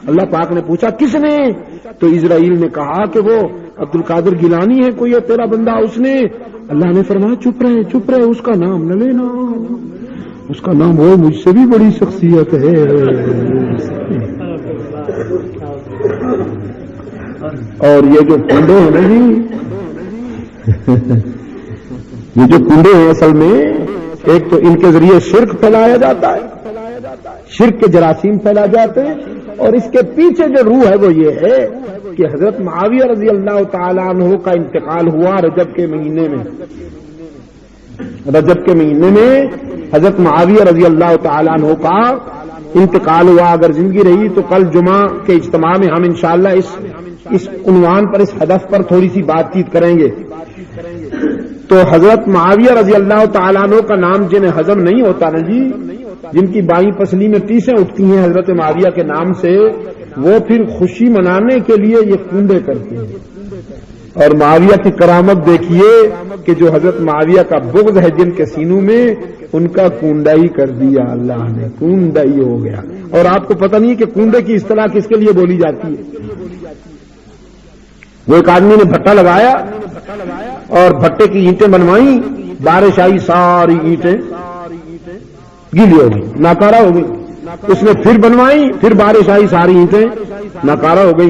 اللہ پاک نے پوچھا کس نے؟ تو اسرائیل نے کہا کہ وہ عبد القادر گیلانی ہے، کوئی ہے تیرا بندہ، اس نے۔ اللہ نے فرمایا چپ رہے، اس کا نام نہ لینا، اس کا نام وہ مجھ سے بھی بڑی شخصیت ہے۔ اور یہ جو کنڈے ہیں نا جی، یہ جو کنڈے ہیں اصل میں ایک تو ان کے ذریعے شرک پھیلایا جاتا ہے، شرک کے جراثیم پھیلا جاتے ہیں، اور اس کے پیچھے جو روح ہے وہ یہ ہے کہ حضرت معاویہ رضی اللہ تعالیٰ عنہ کا انتقال ہوا رجب کے مہینے میں۔ رجب کے مہینے میں حضرت معاویہ رضی اللہ تعالیٰ عنہ کا انتقال ہوا۔ اگر زندگی رہی تو کل جمعہ کے اجتماع میں ہم انشاءاللہ اس عنوان پر، اس ہدف پر تھوڑی سی بات چیت کریں گے۔ تو حضرت معاویہ رضی اللہ تعالیٰ عنہ کا نام جنہیں ہضم نہیں ہوتا نا جی، جن کی بائیں پسلی میں ٹیسیں اٹھتی ہیں حضرت معاویہ کے نام سے، وہ پھر خوشی منانے کے لیے یہ کنڈے کرتے ہیں۔ اور معاویہ کی کرامت دیکھیے کہ جو حضرت معاویہ کا بغض ہے جن کے سینوں میں، ان کا کنڈائی کر دیا اللہ نے، کنڈائی ہو گیا۔ اور آپ کو پتہ نہیں کہ کنڈے کی اصطلاح کس کے لیے بولی جاتی ہے؟ وہ ایک آدمی نے بھٹا لگایا اور بھٹے کی اینٹیں بنوائیں، بارش آئی ساری اینٹیں گیلی ہو گئی، ناکارہ ہو گئی۔ اس نے پھر بنوائی، پھر بارش آئی ساری اینٹیں ناکارہ ہو گئی۔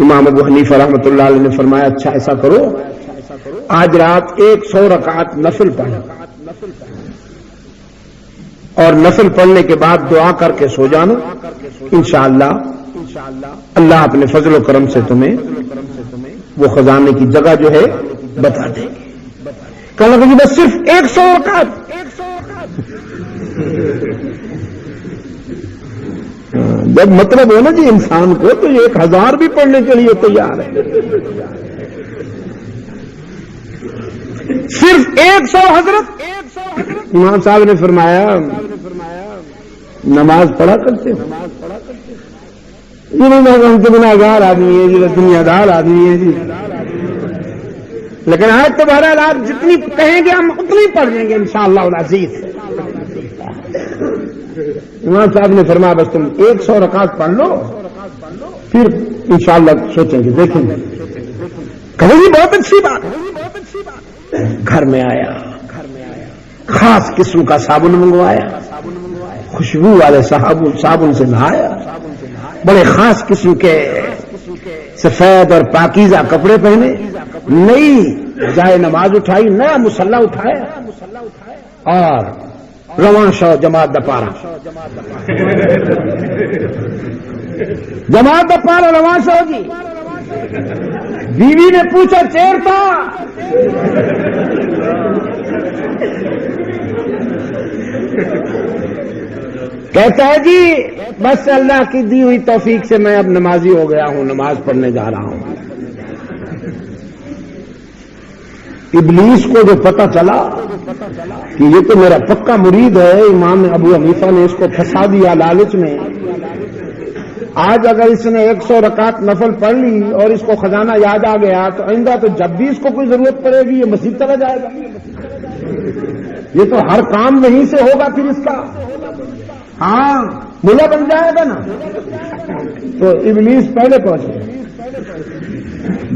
امام ابو حنیفہ رحمۃ اللہ علیہ نے فرمایا اچھا ایسا کرو آج رات 100 رکعت نفل پڑھو اور نفل پڑھنے کے بعد دعا کر کے سو جانا، انشاءاللہ اللہ اپنے فضل و کرم سے تمہیں وہ خزانے کی جگہ جو ہے بتا دے گی۔ کہا کہ بس صرف 100 رکعت، جب مطلب ہو نا جی انسان کو تو یہ 1000 بھی پڑھنے کے لیے تیار ہے، صرف 100۔ حضرت امام صاحب نے فرمایا نماز پڑھا کرتے یہ نہیں ہم تو گناہگار آدمی ہے جی، دنیا دار آدمی ہے جی، لیکن آج تو بہرحال آپ جتنی کہیں گے ہم اتنی پڑھ لیں گے انشاءاللہ العزیز۔ امام صاحب نے فرمایا بس تم 100 رکعت پڑھ لو پھر انشاءاللہ سوچیں گے دیکھیں گے۔ کہو جی بہت اچھی بات۔ گھر میں آیا، خاص قسم کا صابن منگوایا، خوشبو والے صابن سے نہایا، بڑے خاص قسم کے سفید اور پاکیزہ کپڑے پہنے، نئی جائے نماز اٹھائی، نیا مصلی اٹھایا اور رواں شو جماعت دپارا، جماعت دپارا رواں شو جی۔ بیوی نے پوچھا چیر تھا؟ کہتا ہے جی بس اللہ کی دی ہوئی توفیق سے میں اب نمازی ہو گیا ہوں، نماز پڑھنے جا رہا ہوں۔ ابلیس کو جو پتا چلا کہ یہ تو میرا پکا مرید ہے، امام ابو حنیفہ نے اس کو پھنسا دیا لالچ میں، آج اگر اس نے 100 رکعت نفل پڑھ لی اور اس کو خزانہ یاد آ گیا تو آئندہ تو جب بھی اس کو کوئی ضرورت پڑے گی یہ مسجد چلا جائے گا، یہ تو ہر کام وہیں سے ہوگا پھر اس کا، ہاں ملا بن جائے گا نا۔ تو ابلیس پہلے پہنچے،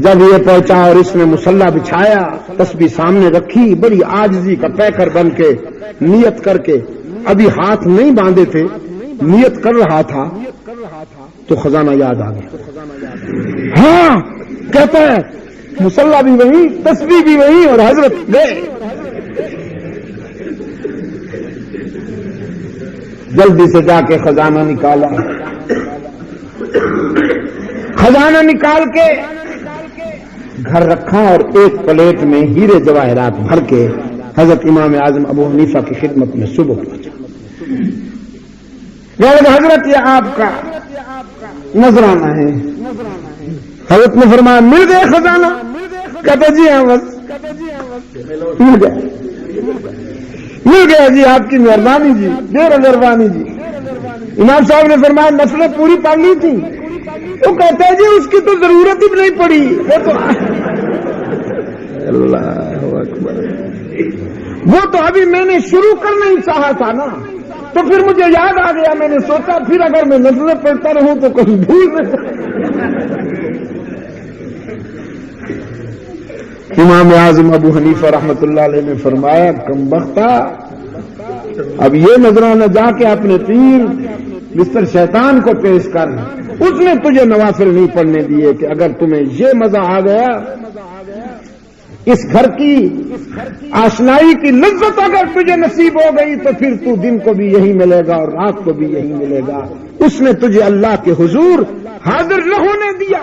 جب یہ پہنچا اور اس نے مصلی بچھایا، تسبیح سامنے رکھی، بڑی عاجزی کا پیکر بن کے نیت کر کے، ابھی ہاتھ نہیں باندھے تھے، نیت کر رہا تھا تو خزانہ یاد آ گیا۔ ہاں کہتا ہے مصلی بھی وہی، تسبیح بھی وہی اور حضرت گئے۔ جلدی سے جا کے خزانہ نکالا، خزانہ نکال کے گھر رکھا اور ایک پلیٹ میں ہیرے جواہرات بھر کے حضرت امام اعظم ابو حنیفہ کی خدمت میں صبح پہنچا۔ حضرت یہ آپ کا نذرانہ ہے۔ حضرت نے فرمایا مل گئے خزانہ؟ کہتے جی ہاں بس مل گیا جی، آپ کی مہربانی جی، دیر مہربانی جی۔ امام صاحب نے فرمایا نفلیں پوری پڑھ لی تھی؟ وہ کہتا ہے جی اس کی تو ضرورت ہی نہیں پڑی، اللہ اکبر، وہ تو ابھی میں نے شروع کرنا ہی چاہا تھا نا، تو پھر مجھے یاد آ گیا، میں نے سوچا پھر اگر میں نفلیں پڑھتا رہوں تو کہیں بھول نہ۔ امام اعظم ابو حنیفہ رحمۃ اللہ علیہ نے فرمایا کم بختہ، اب یہ نذرانہ جا کے اپنے پیر مستر شیطان کو پیش کر، اس نے تجھے نوافل نہیں پڑھنے دیے کہ اگر تمہیں یہ مزہ آ گیا، اس گھر کی آشنائی کی لذت اگر تجھے نصیب ہو گئی تو پھر تو دن کو بھی یہی ملے گا اور رات کو بھی یہی ملے گا۔ اس نے تجھے اللہ کے حضور حاضر نہ ہونے دیا۔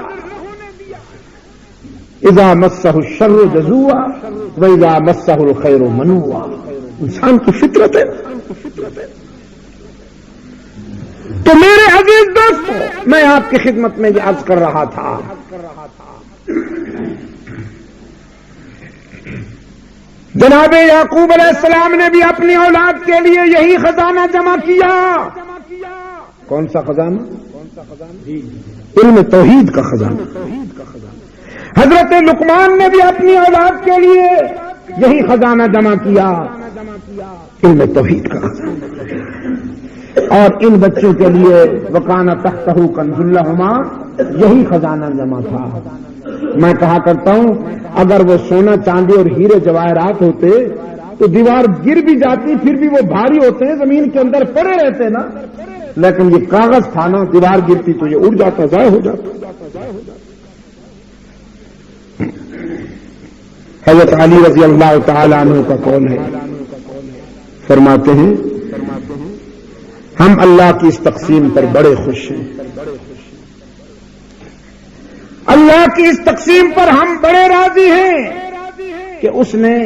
اذا مسہ الشر جزوعا واذا مسہ الخیر منوعا، انسان کی فطرت ہے۔ تو میرے عزیز دوستو، میں آپ کی خدمت میں یہ عرض کر رہا تھا، جناب یعقوب علیہ السلام نے بھی اپنی اولاد کے لیے یہی خزانہ جمع کیا۔ کون سا خزانہ؟ علم توحید کا خزانہ۔ حضرت لقمان نے بھی اپنی اولاد کے لیے یہی خزانہ جمع کیا، علم توحید کا خزانہ۔ اور ان بچوں کے لیے وکانہ تحتہ کنز لہما، یہی خزانہ جمع تھا۔ میں کہا کرتا ہوں اگر وہ سونا چاندی اور ہیرے جواہرات ہوتے تو دیوار گر بھی جاتی، پھر بھی وہ بھاری ہوتے ہیں، زمین کے اندر پڑے رہتے نا، لیکن یہ کاغذ تھا نا، دیوار گرتی تو یہ اڑ جاتا، ضائع ہو جاتا۔ حضرت علی رضی اللہ تعالی عنہ کا قول ہے، فرماتے ہیں ہم اللہ کی اس تقسیم پر بڑے خوش ہیں، اللہ کی اس تقسیم پر ہم بڑے راضی ہیں کہ اس نے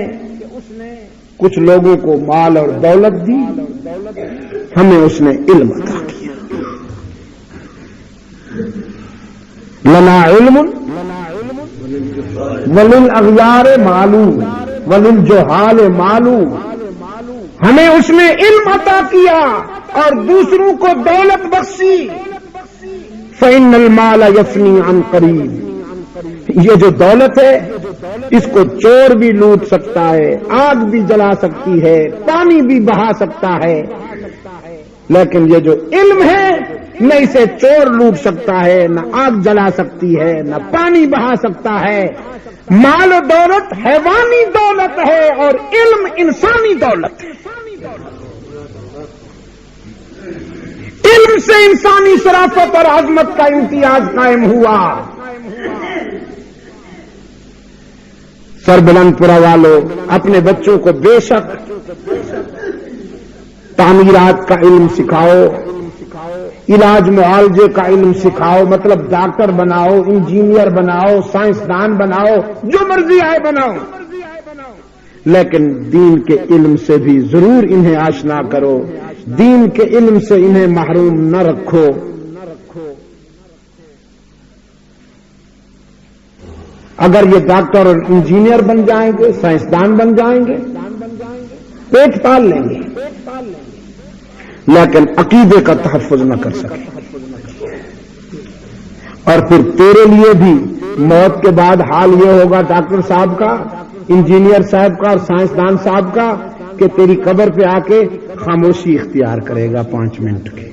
کچھ لوگوں کو مال اور دولت دی، ہمیں اس نے علم عطا کیا۔ لنا علم وللاغیار معلوم وللجہال معلوم، ہمیں اس نے علم عطا کیا اور دوسروں کو دولت بخشی۔ فإن المال يفني عن قریب، یہ جو دولت ہے اس کو چور بھی لوٹ سکتا ہے، آگ بھی جلا سکتی ہے، پانی بھی بہا سکتا ہے، لیکن یہ جو علم ہے نہ اسے چور لوٹ سکتا ہے، نہ آگ جلا سکتی ہے، نہ پانی بہا سکتا ہے۔ مال و دولت حیوانی دولت ہے اور علم انسانی دولت ہے۔ علم سے انسانی شرافت اور عظمت کا امتیاز قائم ہوا۔ سربلند پورہ والوں، اپنے بچوں کو بے شک تعمیرات کا علم سکھاؤ، علاج معالجے کا علم سکھاؤ، مطلب ڈاکٹر بناؤ، انجینئر بناؤ، سائنسدان بناؤ، جو مرضی آئے بناؤ، لیکن دین کے علم سے بھی ضرور انہیں آشنا کرو، دین کے علم سے انہیں محروم نہ رکھو۔ اگر یہ ڈاکٹر اور انجینئر بن جائیں گے، سائنسدان بن جائیں گے، پیٹ پال لیں گے، لیکن عقیدے کا تحفظ نہ کر سکے، اور پھر تیرے لیے بھی موت کے بعد حال یہ ہوگا ڈاکٹر صاحب کا، انجینئر صاحب کا اور سائنسدان صاحب کا کہ تیری قبر پہ آ کے خاموشی اختیار کرے گا 5 منٹ کی۔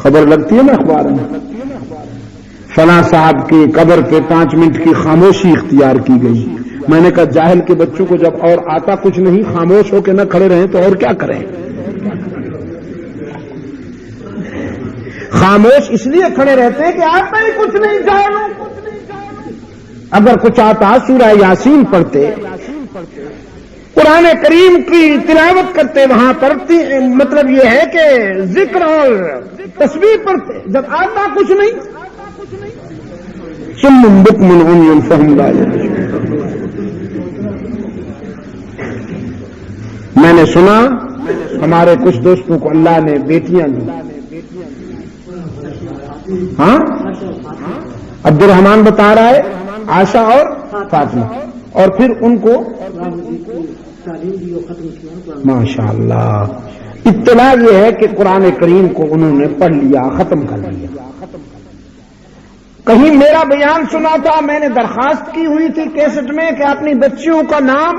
خبر لگتی ہے نا اخبار میں، فلاں صاحب کی قبر پہ 5 منٹ کی خاموشی اختیار کی گئی۔ میں نے کہا جاہل کے بچوں کو جب اور آتا کچھ نہیں، خاموش ہو کے نہ کھڑے رہیں تو اور کیا کریں؟ خاموش اس لیے کھڑے رہتے ہیں کہ آتا ہی کچھ نہیں جانو۔ اگر کچھ آتا سورہ یاسین پڑھتے، قرآن کریم کی تلاوت کرتے، وہاں پڑھتی، مطلب یہ ہے کہ ذکر اور تسبیح پڑھتے، جب آتا کچھ نہیں۔ صم بکم عمی فہم لا یعقلون۔ میں نے سنا ہمارے کچھ دوستوں کو اللہ نے بیٹیاں دی، ہاں عبد الرحمان بتا رہا ہے، عائشہ اور فاطمہ، اور پھر ان کو ماشاء اللہ اطلاع یہ ہے کہ قرآن کریم کو انہوں نے پڑھ لیا، ختم کر لیا۔ کہیں میرا بیان سنا تھا، میں نے درخواست کی ہوئی تھی کیسٹ میں کہ اپنی بچیوں کا نام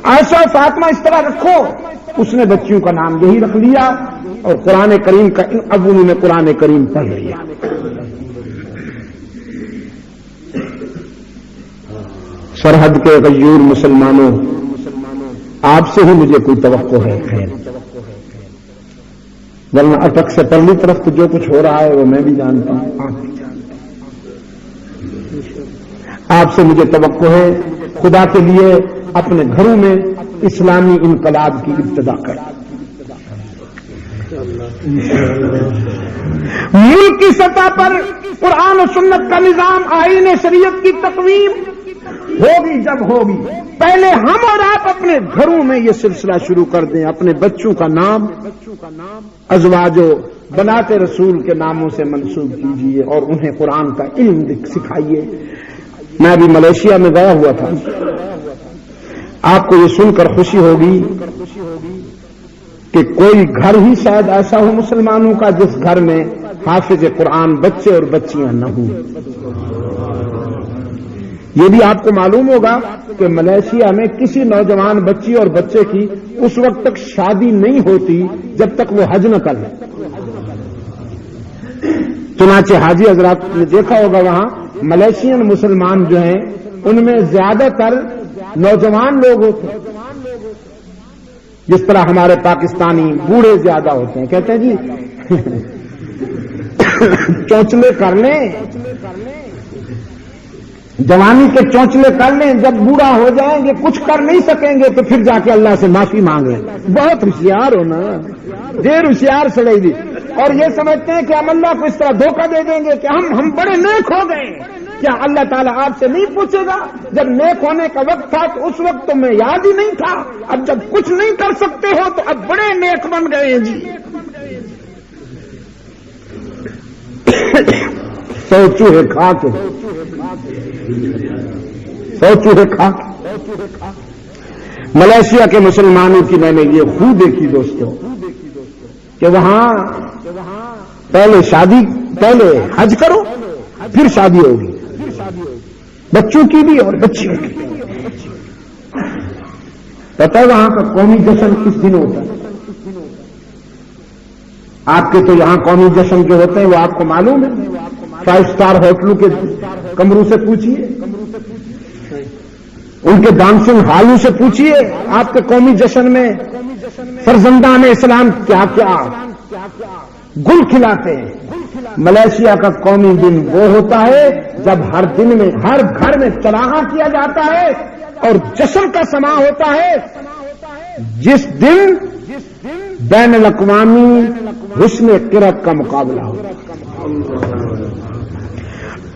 عائشہ فاطمہ اس طرح رکھو، اس نے بچیوں کا نام یہی رکھ لیا، اور قرآن کریم کا اب انہوں نے قرآن کریم پڑھ لیا۔ سرحد کے غیور مسلمانوں، آپ سے ہی مجھے کوئی توقع ہے خیر، ورنہ اٹک سے پرلی طرف تو جو کچھ ہو رہا ہے وہ میں بھی جانتا ہوں، آپ بھی جانتے ہیں۔ آپ سے مجھے توقع ہے خدا کے لیے اپنے گھروں میں اسلامی انقلاب کی ابتدا کریں۔ ملک کی سطح پر قرآن و سنت کا نظام، آئین شریعت کی تقویم ہوگی جب ہوگی، پہلے ہم اور آپ اپنے گھروں میں یہ سلسلہ شروع کر دیں، اپنے بچوں کا نام ازواج و بنات رسول کے ناموں سے منسوب کیجیے اور انہیں قرآن کا علم سکھائیے۔ میں ابھی ملیشیا میں گیا ہوا تھا، آپ کو یہ سن کر خوشی ہوگی کہ کوئی گھر ہی شاید ایسا ہو مسلمانوں کا جس گھر میں حافظ قرآن بچے اور بچیاں نہ ہوں۔ یہ بھی آپ کو معلوم ہوگا کہ ملیشیا میں کسی نوجوان بچی اور بچے کی اس وقت تک شادی نہیں ہوتی جب تک وہ حج نہ کر لیں۔ چنانچہ حاجی حضرات نے دیکھا ہوگا وہاں ملیشین مسلمان جو ہیں ان میں زیادہ تر نوجوان لوگ ہوتے ہیں، جس طرح ہمارے پاکستانی بوڑھے زیادہ ہوتے ہیں، کہتے ہیں جی چونچلے کر لیں جوانی کے چونچلے کر لیں، جب بوڑھا ہو جائیں گے کچھ کر نہیں سکیں گے تو پھر جا کے اللہ سے معافی مانگ لیں۔ بہت ہوشیار ہو نا، دیر ہوشیار سڑے گی، اور یہ سمجھتے ہیں کہ ہم اللہ کو اس طرح دھوکہ دے دیں گے کہ ہم بڑے نیک ہو گئے۔ کیا اللہ تعالیٰ آپ سے نہیں پوچھے گا جب نیک ہونے کا وقت تھا تو اس وقت تمہیں یاد ہی نہیں تھا، اب جب کچھ نہیں کر سکتے ہو تو اب بڑے نیک بن گئے ہیں جی۔ سو چوہے کھا کے ملیشیا کے مسلمانوں کی میں نے یہ خوب دیکھی دوستوں کہ وہاں پہلے حج کرو پھر شادی ہوگی، بچوں کی بھی اور بچیوں کی۔ پتہ ہے وہاں کا قومی جشن کس دن ہوتا ہے؟ آپ کے تو یہاں قومی جشن جو ہوتے ہیں وہ آپ کو معلوم ہے، 5 اسٹار ہوٹلوں کے کمروں سے پوچھیے، ان کے ڈانسنگ ہالوں سے پوچھیے، آپ کے قومی جشن میں فرزندان اسلام کیا کیا گل کھلاتے ہیں۔ ملیشیا کا قومی دن وہ ہوتا ہے جب ہر دن میں ہر گھر میں چراغاں کیا جاتا ہے اور جشن کا سما ہوتا ہے، جس دن بین الاقوامی حسن قرت کا مقابلہ ہوتا ہے۔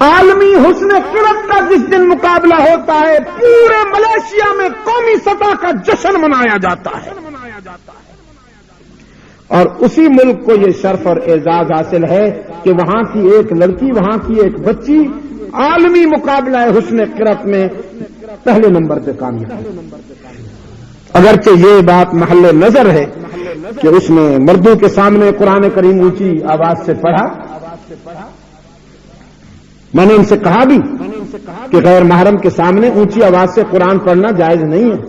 عالمی حسن قرت کا جس دن مقابلہ ہوتا ہے پورے ملیشیا میں قومی سطح کا جشن منایا جاتا ہے، اور اسی ملک کو یہ شرف اور اعزاز حاصل ہے کہ وہاں کی ایک لڑکی، وہاں کی ایک بچی عالمی مقابلہ حسن قرت میں پہلے نمبر پہ کامیاب ہے۔ اگرچہ یہ بات محل نظر ہے کہ اس نے مردوں کے سامنے قرآن کریم اونچی آواز سے پڑھا۔ میں نے ان سے کہا بھی کہ غیر محرم کے سامنے اونچی آواز سے قرآن پڑھنا جائز نہیں ہے،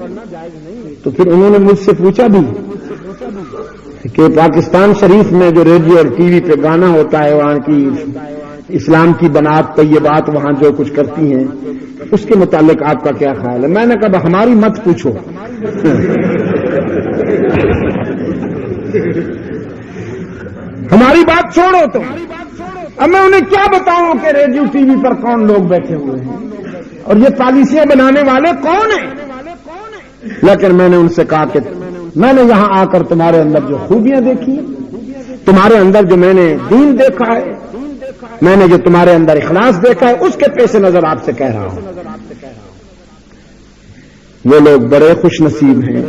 تو پھر انہوں نے مجھ سے پوچھا بھی کہ پاکستان شریف میں جو ریڈیو اور ٹی وی پہ گانا ہوتا ہے، وہاں کی اسلام کی بنات طیبات وہاں جو کچھ کرتی ہیں، اس کے متعلق آپ کا کیا خیال ہے؟ میں نے کہا ہماری مت پوچھو، ہماری بات چھوڑو تو اب میں انہیں کیا بتاؤں کہ ریڈیو ٹی وی پر کون لوگ بیٹھے ہوئے ہیں اور یہ پالیسیاں بنانے والے کون ہیں۔ لیکن میں نے ان سے کہا کہ میں نے یہاں آ کر تمہارے اندر جو خوبیاں دیکھی، تمہارے اندر جو میں نے دین دیکھا ہے، میں نے جو تمہارے اندر اخلاص دیکھا ہے، اس کے پیش نظر آپ سے کہہ رہا ہوں وہ لوگ بڑے خوش نصیب ہیں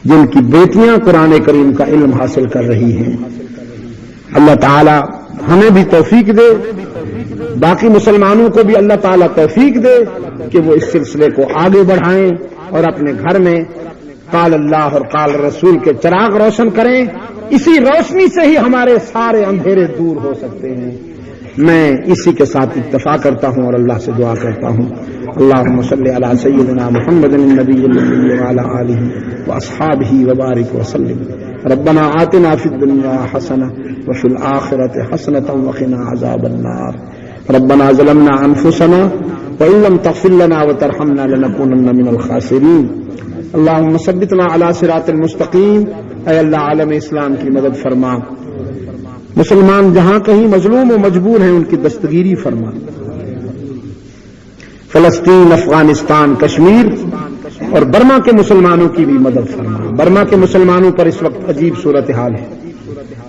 جن کی بیٹیاں قرآن کریم کا علم حاصل کر رہی ہیں۔ اللہ تعالی ہمیں بھی توفیق دے، باقی مسلمانوں کو بھی اللہ تعالی توفیق دے کہ وہ اس سلسلے کو آگے بڑھائیں اور اپنے گھر میں قال اللہ اور قال رسول کے چراغ روشن کریں۔ اسی روشنی سے ہی ہمارے سارے اندھیرے دور ہو سکتے ہیں۔ میں اسی کے ساتھ اتفاق کرتا ہوں اور اللہ سے دعا کرتا ہوں، اللہم صلی علی سیدنا محمد النبی الامی وعلی آلہ واصحابہ وبارک وسلم۔ ربنا آتنا فی الدنیا حسنہ وفی الآخرۃ حسنۃ وقنا عذاب النار۔ ربنا ظلمنا انفسنا وان لم تغفر لنا وترحمنا لنکونن من الخاسرین۔ اللہم ثبتنا علی صراط المستقیم۔ اے اللہ عالم اسلام کی مدد فرما، مسلمان جہاں کہیں مظلوم و مجبور ہیں ان کی دستگیری فرما، فلسطین، افغانستان، کشمیر اور برما کے مسلمانوں کی بھی مدد فرما۔ برما کے مسلمانوں پر اس وقت عجیب صورتحال ہے،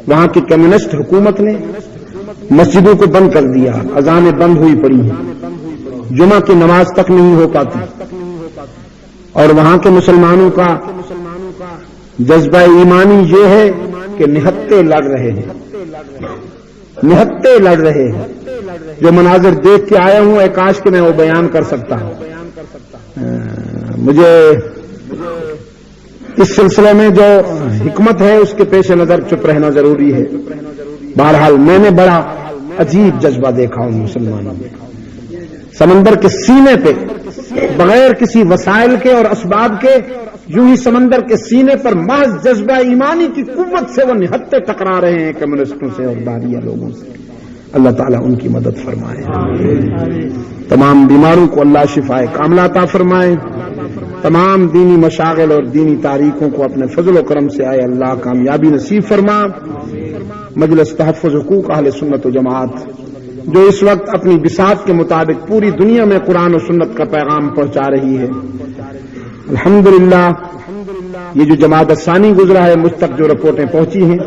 وہاں کی کمیونسٹ حکومت نے مسجدوں کو بند کر دیا، اذانیں بند ہوئی پڑی ہیں، جمعہ کی نماز تک نہیں ہو پاتی، اور وہاں کے مسلمانوں کا جذبہ ایمانی یہ ہے کہ نہتے لڑ رہے ہیں، نہتے لڑ رہے ہیں۔ جو مناظر دیکھ کے آیا ہوں، کاش کہ میں وہ بیان کر سکتا ہوں۔ مجھے اس سلسلے میں جو حکمت ہے اس کے پیش نظر چپ رہنا ضروری ہے۔ بہرحال میں نے بڑا عجیب جذبہ دیکھا ہوں مسلمانوں میں، سمندر کے سینے پہ بغیر کسی وسائل کے اور اسباب کے، یوں ہی سمندر کے سینے پر محض جذبہ ایمانی کی قوت سے وہ نہتے ٹکرا رہے ہیں کمیونسٹوں سے اور داریہ لوگوں سے۔ اللہ تعالیٰ ان کی مدد فرمائے، تمام بیماروں کو اللہ شفائے کاملہ عطا فرمائے، تمام دینی مشاغل اور دینی تاریخوں کو اپنے فضل و کرم سے آئے اللہ کامیابی نصیب فرما۔ مجلس تحفظ حقوق اہل سنت و جماعت جو اس وقت اپنی بساط کے مطابق پوری دنیا میں قرآن و سنت کا پیغام پہنچا رہی ہے۔ الحمدللہ یہ جو جماعت ثانی گزرا ہے، مجھ تک جو رپورٹیں پہنچی ہیں،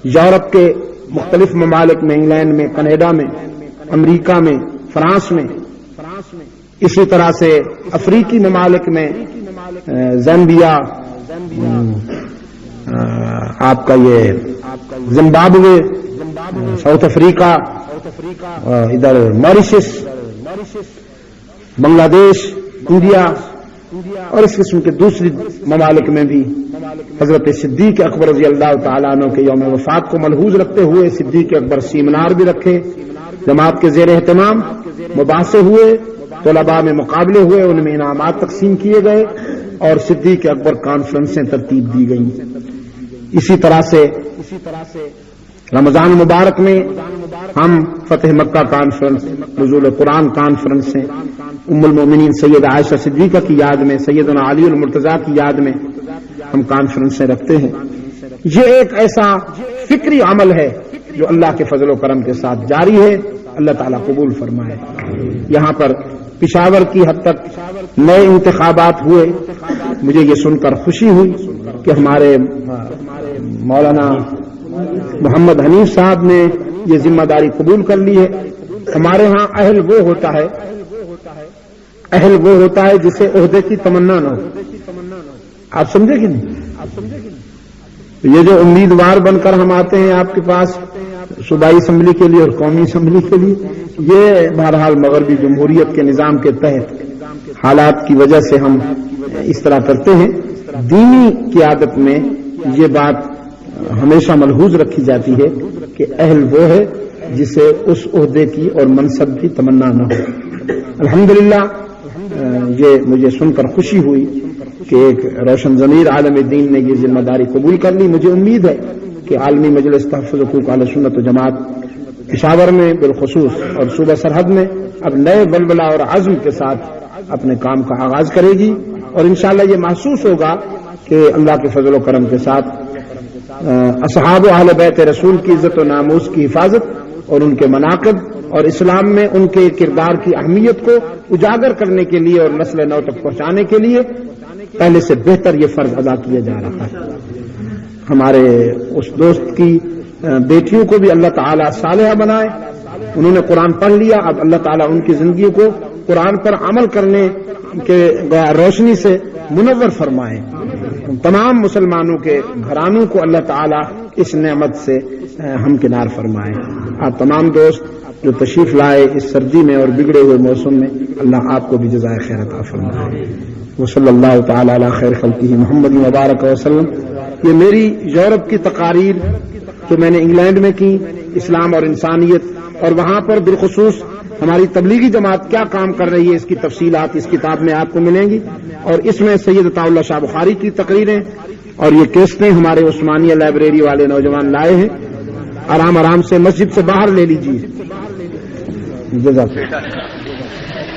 یورپ کے مختلف ممالک میں، انگلینڈ میں، کینیڈا میں، امریکہ میں، فرانس میں، اسی طرح سے افریقی ممالک میں، زامبیا، آپ کا یہ زمبابوے، ساؤتھ افریقہ، ادھر موریشس، بنگلہ دیش، انڈیا اور اس قسم کے دوسری ممالک میں بھی حضرت صدیق اکبر رضی اللہ تعالیٰ عنہ کے یوم وفات کو ملحوظ رکھتے ہوئے صدیق اکبر سیمینار بھی رکھے، جماعت کے زیر اہتمام مباحثے ہوئے، طلباء میں مقابلے ہوئے، ان میں انعامات تقسیم کیے گئے اور صدیق اکبر کانفرنسیں ترتیب دی گئیں۔ اسی طرح سے رمضان مبارک میں ہم فتح مکہ کانفرنس، نزول قرآن کانفرنسیں، ام المومنین سید عائشہ صدیقہ کی یاد میں، سیدنا علی المرتضیٰ کی یاد میں ہم کانفرنسیں رکھتے ہیں۔ یہ ایک ایسا فکری عمل ہے جو اللہ کے فضل و کرم کے ساتھ جاری ہے، اللہ تعالیٰ قبول فرمائے۔ یہاں پر پشاور کی حد تک نئے انتخابات ہوئے، مجھے یہ سن کر خوشی ہوئی کہ ہمارے مولانا محمد حنیف صاحب نے یہ ذمہ داری قبول کر لی ہے۔ ہمارے ہاں اہل وہ ہوتا ہے جسے عہدے کی تمنا نہ ہو، آپ سمجھے کہ نہیں؟ یہ جو امیدوار بن کر ہم آتے ہیں آپ کے پاس صوبائی اسمبلی کے لیے اور قومی اسمبلی کے لیے، یہ بہرحال مغربی جمہوریت کے نظام کے تحت حالات کی وجہ سے ہم اس طرح کرتے ہیں۔ دینی قیادت میں یہ بات ہمیشہ ملحوظ رکھی جاتی ہے کہ اہل وہ ہے جسے اس عہدے کی اور منصب کی تمنا نہ ہو۔ الحمدللہ یہ مجھے سن کر خوشی ہوئی کہ ایک روشن ضمیر عالم دین نے یہ ذمہ داری قبول کر لی۔ مجھے امید ہے کہ عالمی مجلس تحفظ حقوق اہل سنت و جماعت پشاور میں بالخصوص اور صوبہ سرحد میں اب نئے ولولہ اور عزم کے ساتھ اپنے کام کا آغاز کرے گی، اور انشاءاللہ یہ محسوس ہوگا کہ اللہ کے فضل و کرم کے ساتھ اصحاب و اہل بیت رسول کی عزت و ناموس کی حفاظت اور ان کے مناقب اور اسلام میں ان کے کردار کی اہمیت کو اجاگر کرنے کے لیے اور نسل نو تک پہنچانے کے لیے پہلے سے بہتر یہ فرض ادا کیا جا رہا ہے۔ ہمارے اس دوست کی بیٹیوں کو بھی اللہ تعالیٰ صالحہ بنائے، انہوں نے قرآن پڑھ لیا، اب اللہ تعالیٰ ان کی زندگی کو قرآن پر عمل کرنے کے روشنی سے منور فرمائے۔ تمام مسلمانوں کے گھرانوں کو اللہ تعالیٰ اس نعمت سے ہمکنار فرمائے۔ آپ تمام دوست جو تشریف لائے اس سردی میں اور بگڑے ہوئے موسم میں، اللہ آپ کو بھی جزائے خیر عطا فرمائے۔ وصلی اللہ تعالی علی خیر خلقہ محمد مبارک وسلم۔ یہ میری یورپ کی تقاریر جو میں نے انگلینڈ میں کی، اسلام اور انسانیت، اور وہاں پر بالخصوص ہماری تبلیغی جماعت کیا کام کر رہی ہے، اس کی تفصیلات اس کتاب میں آپ کو ملیں گی، اور اس میں سید عطا اللہ شاہ بخاری کی تقریریں اور یہ کیسٹیں ہمارے عثمانیہ لائبریری والے نوجوان لائے ہیں، آرام آرام سے مسجد سے باہر لے لیجیے۔ جزاک اللہ۔